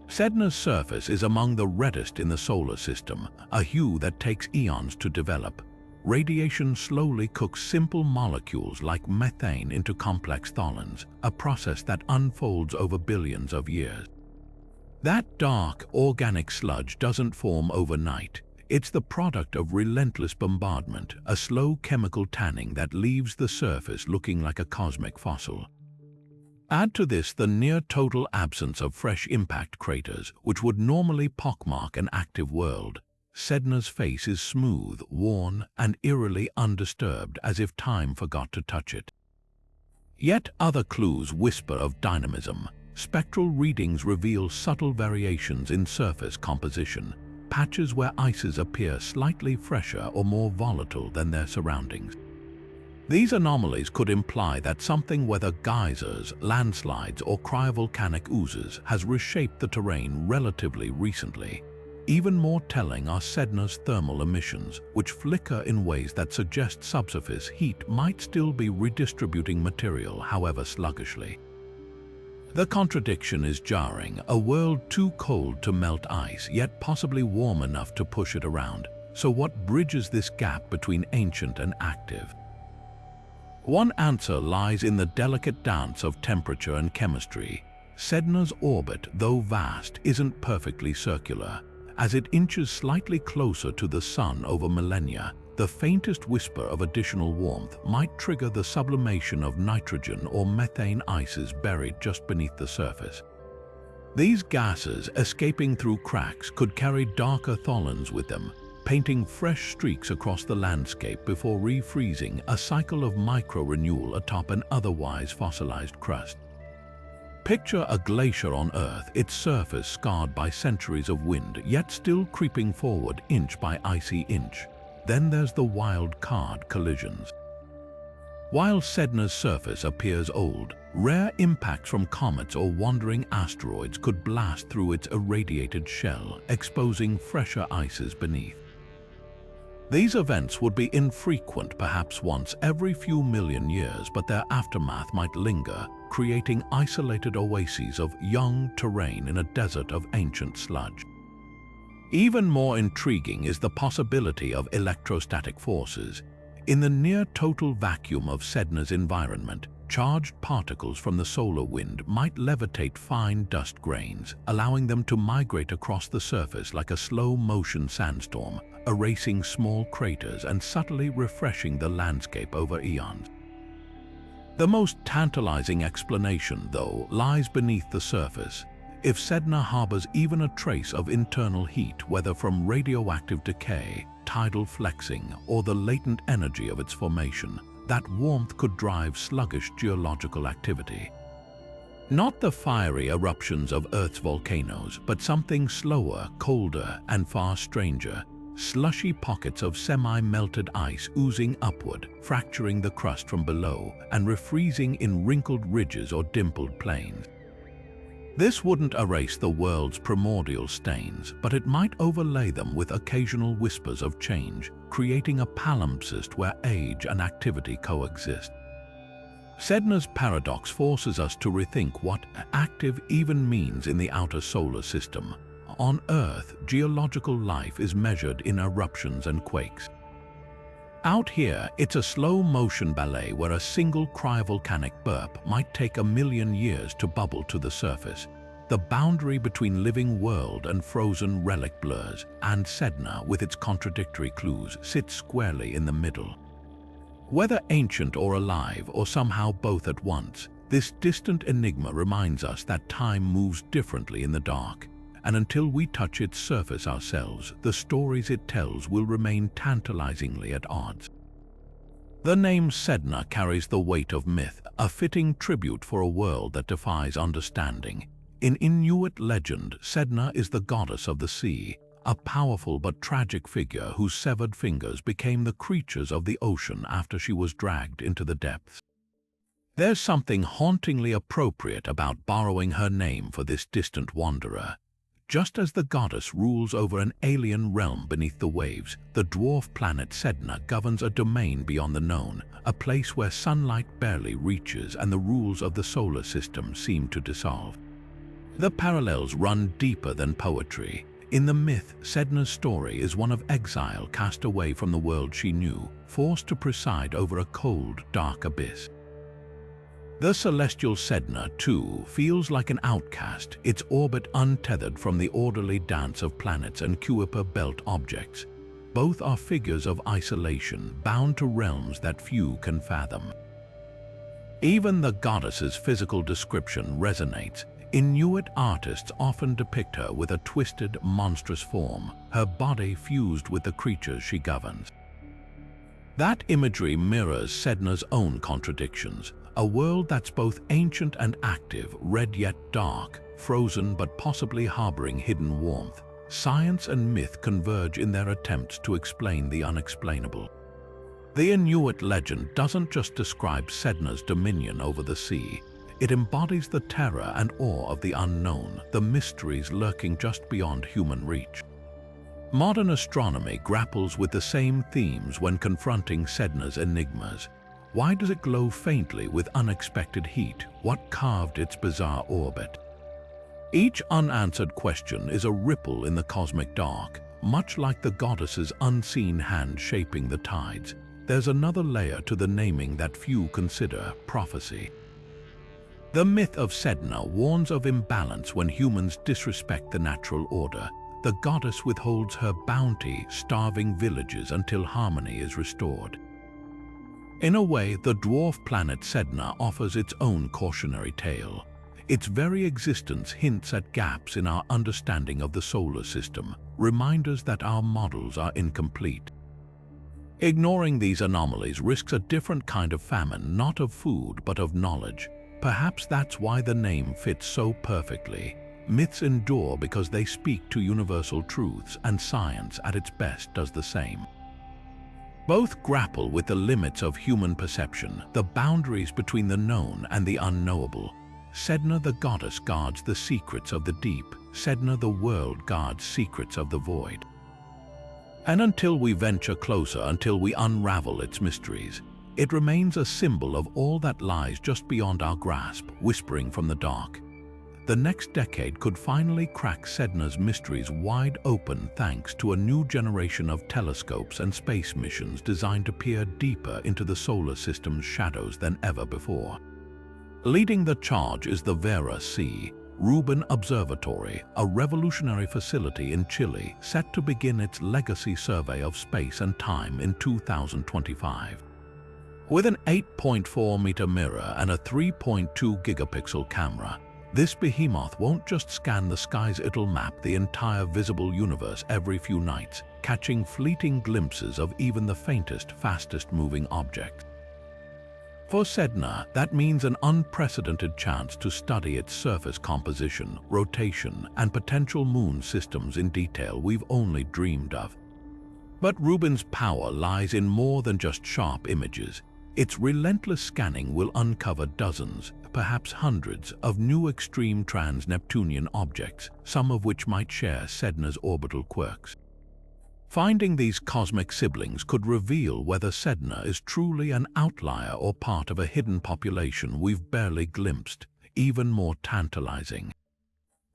Sedna's surface is among the reddest in the solar system, a hue that takes eons to develop. Radiation slowly cooks simple molecules like methane into complex tholins, a process that unfolds over billions of years. That dark, organic sludge doesn't form overnight. It's the product of relentless bombardment, a slow chemical tanning that leaves the surface looking like a cosmic fossil. Add to this the near-total absence of fresh impact craters, which would normally pockmark an active world. Sedna's face is smooth, worn, and eerily undisturbed, as if time forgot to touch it. Yet other clues whisper of dynamism. Spectral readings reveal subtle variations in surface composition, patches where ices appear slightly fresher or more volatile than their surroundings. These anomalies could imply that something, whether geysers, landslides, or cryovolcanic oozes, has reshaped the terrain relatively recently. Even more telling are Sedna's thermal emissions, which flicker in ways that suggest subsurface heat might still be redistributing material, however sluggishly. The contradiction is jarring, a world too cold to melt ice, yet possibly warm enough to push it around. So what bridges this gap between ancient and active? One answer lies in the delicate dance of temperature and chemistry. Sedna's orbit, though vast, isn't perfectly circular. As it inches slightly closer to the Sun over millennia, the faintest whisper of additional warmth might trigger the sublimation of nitrogen or methane ices buried just beneath the surface. These gases, escaping through cracks, could carry darker tholins with them, painting fresh streaks across the landscape before refreezing, a cycle of micro-renewal atop an otherwise fossilized crust. Picture a glacier on Earth, its surface scarred by centuries of wind, yet still creeping forward inch by icy inch. Then there's the wild card collisions. While Sedna's surface appears old, rare impacts from comets or wandering asteroids could blast through its irradiated shell, exposing fresher ices beneath. These events would be infrequent, perhaps once every few million years, but their aftermath might linger, creating isolated oases of young terrain in a desert of ancient sludge. Even more intriguing is the possibility of electrostatic forces. In the near-total vacuum of Sedna's environment, charged particles from the solar wind might levitate fine dust grains, allowing them to migrate across the surface like a slow-motion sandstorm, erasing small craters and subtly refreshing the landscape over eons. The most tantalizing explanation, though, lies beneath the surface. If Sedna harbors even a trace of internal heat, whether from radioactive decay, tidal flexing, or the latent energy of its formation, that warmth could drive sluggish geological activity. Not the fiery eruptions of Earth's volcanoes, but something slower, colder, and far stranger. Slushy pockets of semi-melted ice oozing upward, fracturing the crust from below, and refreezing in wrinkled ridges or dimpled plains. This wouldn't erase the world's primordial stains, but it might overlay them with occasional whispers of change, creating a palimpsest where age and activity coexist. Sedna's paradox forces us to rethink what active even means in the outer solar system. On Earth, geological life is measured in eruptions and quakes. Out here, it's a slow-motion ballet where a single cryovolcanic burp might take 1,000,000 years to bubble to the surface. The boundary between living world and frozen relic blurs, and Sedna, with its contradictory clues, sits squarely in the middle. Whether ancient or alive, or somehow both at once, this distant enigma reminds us that time moves differently in the dark, and until we touch its surface ourselves, the stories it tells will remain tantalizingly at odds. The name Sedna carries the weight of myth, a fitting tribute for a world that defies understanding. In Inuit legend, Sedna is the goddess of the sea, a powerful but tragic figure whose severed fingers became the creatures of the ocean after she was dragged into the depths. There's something hauntingly appropriate about borrowing her name for this distant wanderer. Just as the goddess rules over an alien realm beneath the waves, the dwarf planet Sedna governs a domain beyond the known, a place where sunlight barely reaches and the rules of the solar system seem to dissolve. The parallels run deeper than poetry. In the myth, Sedna's story is one of exile cast away from the world she knew, forced to preside over a cold, dark abyss. The celestial Sedna, too, feels like an outcast, its orbit untethered from the orderly dance of planets and Kuiper belt objects. Both are figures of isolation, bound to realms that few can fathom. Even the goddess's physical description resonates. Inuit artists often depict her with a twisted, monstrous form, her body fused with the creatures she governs. That imagery mirrors Sedna's own contradictions, a world that's both ancient and active, red yet dark, frozen but possibly harboring hidden warmth. Science and myth converge in their attempts to explain the unexplainable. The Inuit legend doesn't just describe Sedna's dominion over the sea. It embodies the terror and awe of the unknown, the mysteries lurking just beyond human reach. Modern astronomy grapples with the same themes when confronting Sedna's enigmas. Why does it glow faintly with unexpected heat? What carved its bizarre orbit? Each unanswered question is a ripple in the cosmic dark, much like the goddess's unseen hand shaping the tides. There's another layer to the naming that few consider: prophecy. The myth of Sedna warns of imbalance when humans disrespect the natural order. The goddess withholds her bounty, starving villages until harmony is restored. In a way, the dwarf planet Sedna offers its own cautionary tale. Its very existence hints at gaps in our understanding of the solar system, reminders that our models are incomplete. Ignoring these anomalies risks a different kind of famine, not of food but of knowledge. Perhaps that's why the name fits so perfectly. Myths endure because they speak to universal truths, and science at its best does the same. Both grapple with the limits of human perception, the boundaries between the known and the unknowable. Sedna the goddess guards the secrets of the deep. Sedna the world guards secrets of the void. And until we venture closer, until we unravel its mysteries, it remains a symbol of all that lies just beyond our grasp, whispering from the dark. the next decade could finally crack Sedna's mysteries wide open thanks to a new generation of telescopes and space missions designed to peer deeper into the solar system's shadows than ever before. Leading the charge is the Vera C. Rubin Observatory, a revolutionary facility in Chile set to begin its legacy survey of space and time in 2025. With an 8.4-meter mirror and a 3.2 gigapixel camera, this behemoth won't just scan the skies, it'll map the entire visible universe every few nights, catching fleeting glimpses of even the faintest, fastest-moving objects. For Sedna, that means an unprecedented chance to study its surface composition, rotation, and potential moon systems in detail we've only dreamed of. But Rubin's power lies in more than just sharp images. Its relentless scanning will uncover dozens, perhaps hundreds, of new extreme trans-Neptunian objects, some of which might share Sedna's orbital quirks. Finding these cosmic siblings could reveal whether Sedna is truly an outlier or part of a hidden population we've barely glimpsed, even more tantalizing.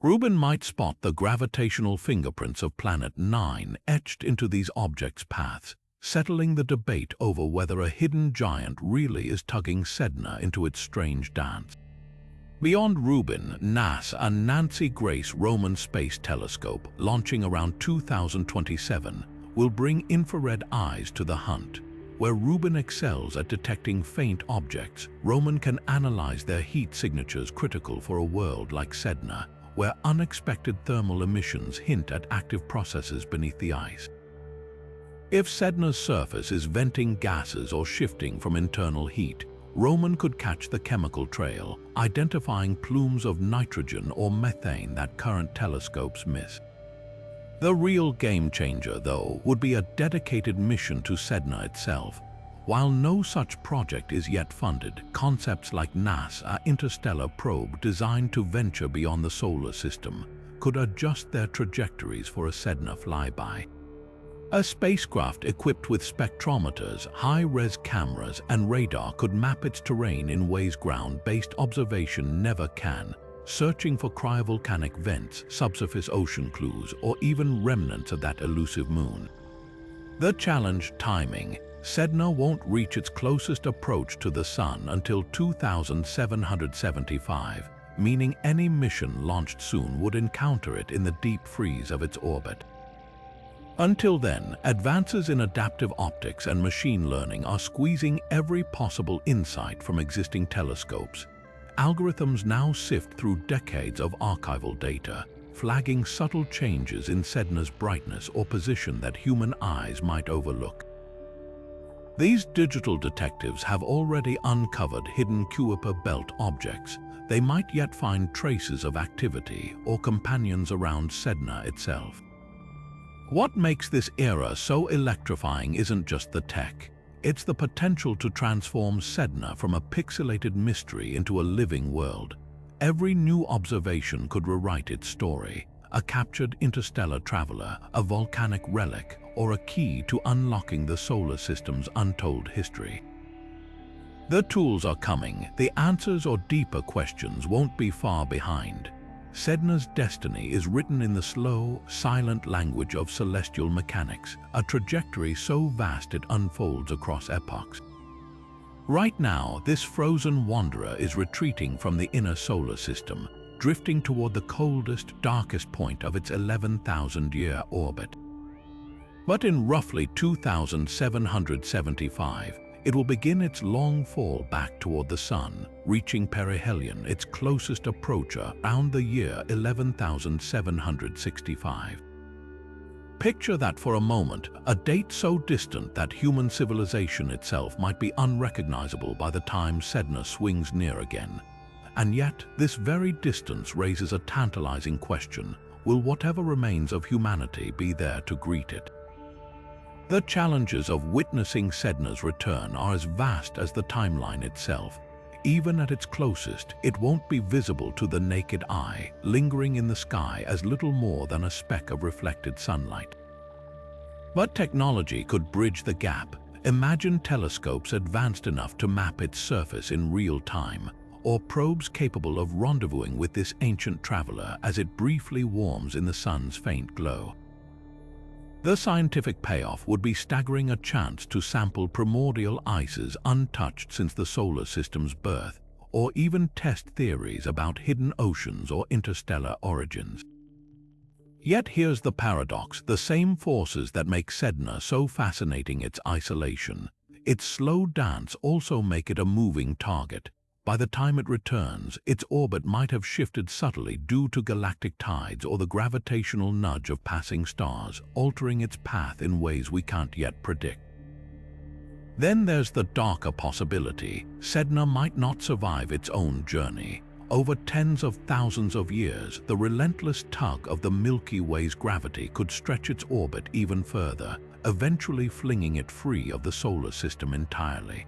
Rubin might spot the gravitational fingerprints of Planet 9 etched into these objects' paths, settling the debate over whether a hidden giant really is tugging Sedna into its strange dance. Beyond Rubin, NASA's Nancy Grace Roman Space Telescope, launching around 2027, will bring infrared eyes to the hunt. Where Rubin excels at detecting faint objects, Roman can analyze their heat signatures critical for a world like Sedna, where unexpected thermal emissions hint at active processes beneath the ice. If Sedna's surface is venting gases or shifting from internal heat, Roman could catch the chemical trail, identifying plumes of nitrogen or methane that current telescopes miss. The real game-changer, though, would be a dedicated mission to Sedna itself. While no such project is yet funded, concepts like NASA's interstellar probe designed to venture beyond the solar system could adjust their trajectories for a Sedna flyby. A spacecraft equipped with spectrometers, high-res cameras, and radar could map its terrain in ways ground-based observation never can, searching for cryovolcanic vents, subsurface ocean clues, or even remnants of that elusive moon. The challenge: timing. Sedna won't reach its closest approach to the Sun until 2775, meaning any mission launched soon would encounter it in the deep freeze of its orbit. Until then, advances in adaptive optics and machine learning are squeezing every possible insight from existing telescopes. Algorithms now sift through decades of archival data, flagging subtle changes in Sedna's brightness or position that human eyes might overlook. These digital detectives have already uncovered hidden Kuiper belt objects. They might yet find traces of activity or companions around Sedna itself. What makes this era so electrifying isn't just the tech. It's the potential to transform Sedna from a pixelated mystery into a living world. Every new observation could rewrite its story: a captured interstellar traveler, a volcanic relic, or a key to unlocking the solar system's untold history. The tools are coming. The answers or deeper questions won't be far behind. Sedna's destiny is written in the slow, silent language of celestial mechanics, a trajectory so vast it unfolds across epochs. Right now, this frozen wanderer is retreating from the inner solar system, drifting toward the coldest, darkest point of its 11,000-year orbit. But in roughly 2775, it will begin its long fall back toward the Sun, reaching perihelion, its closest approacher, around the year 11,765. Picture that for a moment, a date so distant that human civilization itself might be unrecognizable by the time Sedna swings near again. And yet, this very distance raises a tantalizing question: will whatever remains of humanity be there to greet it? The challenges of witnessing Sedna's return are as vast as the timeline itself. Even at its closest, it won't be visible to the naked eye, lingering in the sky as little more than a speck of reflected sunlight. But technology could bridge the gap. Imagine telescopes advanced enough to map its surface in real time, or probes capable of rendezvousing with this ancient traveler as it briefly warms in the sun's faint glow. The scientific payoff would be staggering: a chance to sample primordial ices untouched since the solar system's birth, or even test theories about hidden oceans or interstellar origins. Yet here's the paradox: the same forces that make Sedna so fascinating, its isolation, its slow dance, also make it a moving target. By the time it returns, its orbit might have shifted subtly due to galactic tides or the gravitational nudge of passing stars, altering its path in ways we can't yet predict. Then there's the darker possibility: Sedna might not survive its own journey. Over tens of thousands of years, the relentless tug of the Milky Way's gravity could stretch its orbit even further, eventually flinging it free of the solar system entirely.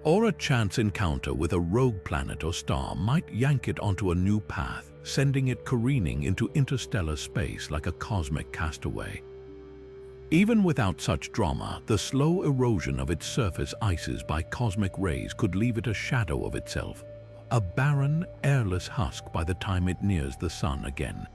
Or a chance encounter with a rogue planet or star might yank it onto a new path, sending it careening into interstellar space like a cosmic castaway. Even without such drama, the slow erosion of its surface ices by cosmic rays could leave it a shadow of itself, a barren, airless husk by the time it nears the sun again.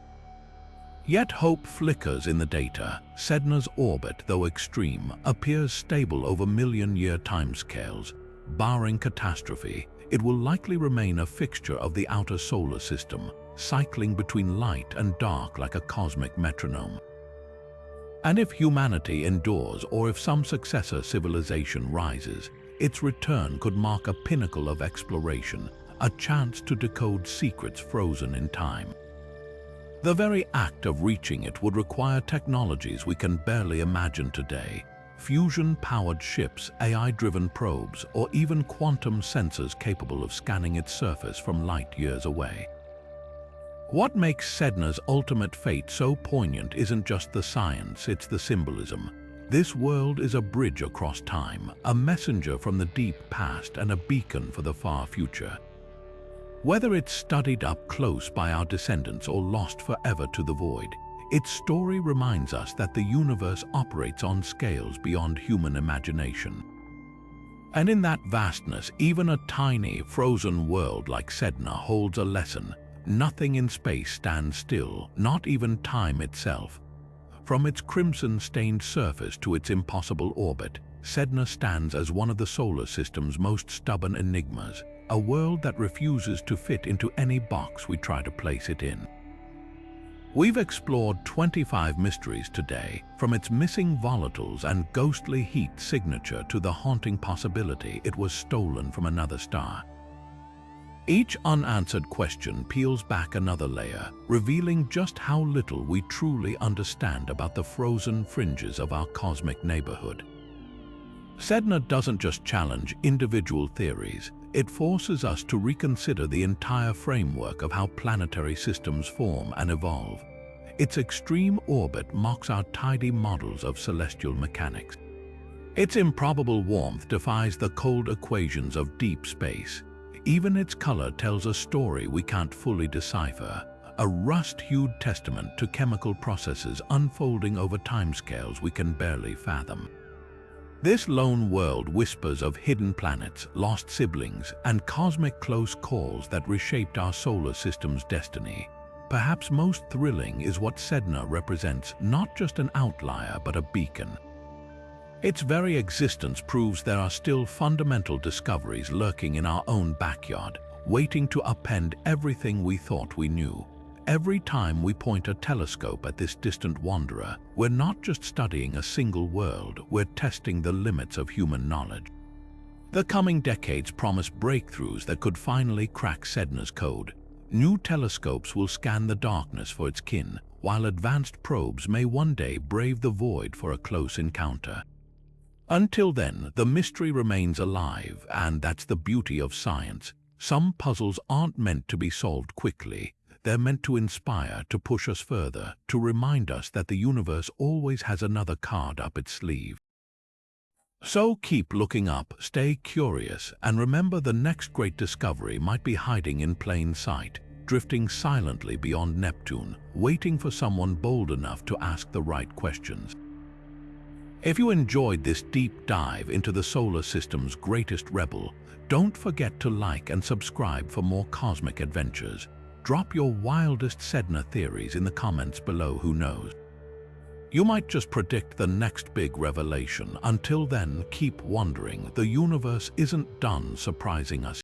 Yet hope flickers in the data. Sedna's orbit, though extreme, appears stable over million-year timescales. Barring catastrophe, it will likely remain a fixture of the outer solar system, cycling between light and dark like a cosmic metronome. And if humanity endures, or if some successor civilization rises, its return could mark a pinnacle of exploration, a chance to decode secrets frozen in time. The very act of reaching it would require technologies we can barely imagine today: fusion-powered ships, AI-driven probes, or even quantum sensors capable of scanning its surface from light years away. What makes Sedna's ultimate fate so poignant isn't just the science, it's the symbolism. This world is a bridge across time, a messenger from the deep past and a beacon for the far future. Whether it's studied up close by our descendants or lost forever to the void, its story reminds us that the universe operates on scales beyond human imagination. And in that vastness, even a tiny, frozen world like Sedna holds a lesson. Nothing in space stands still, not even time itself. From its crimson-stained surface to its impossible orbit, Sedna stands as one of the solar system's most stubborn enigmas, a world that refuses to fit into any box we try to place it in. We've explored 25 mysteries today, from its missing volatiles and ghostly heat signature to the haunting possibility it was stolen from another star. Each unanswered question peels back another layer, revealing just how little we truly understand about the frozen fringes of our cosmic neighborhood. Sedna doesn't just challenge individual theories, it forces us to reconsider the entire framework of how planetary systems form and evolve. Its extreme orbit mocks our tidy models of celestial mechanics. Its improbable warmth defies the cold equations of deep space. Even its color tells a story we can't fully decipher, a rust-hued testament to chemical processes unfolding over timescales we can barely fathom. This lone world whispers of hidden planets, lost siblings, and cosmic close calls that reshaped our solar system's destiny. Perhaps most thrilling is what Sedna represents: not just an outlier, but a beacon. Its very existence proves there are still fundamental discoveries lurking in our own backyard, waiting to upend everything we thought we knew. Every time we point a telescope at this distant wanderer, we're not just studying a single world, we're testing the limits of human knowledge. The coming decades promise breakthroughs that could finally crack Sedna's code. New telescopes will scan the darkness for its kin, while advanced probes may one day brave the void for a close encounter. Until then, the mystery remains alive, and that's the beauty of science. Some puzzles aren't meant to be solved quickly. They're meant to inspire, to push us further, to remind us that the universe always has another card up its sleeve. So keep looking up, stay curious, and remember, the next great discovery might be hiding in plain sight, drifting silently beyond Neptune, waiting for someone bold enough to ask the right questions. If you enjoyed this deep dive into the solar system's greatest rebel, don't forget to like and subscribe for more cosmic adventures. Drop your wildest Sedna theories in the comments below, who knows? You might just predict the next big revelation. Until then, keep wondering. The universe isn't done surprising us.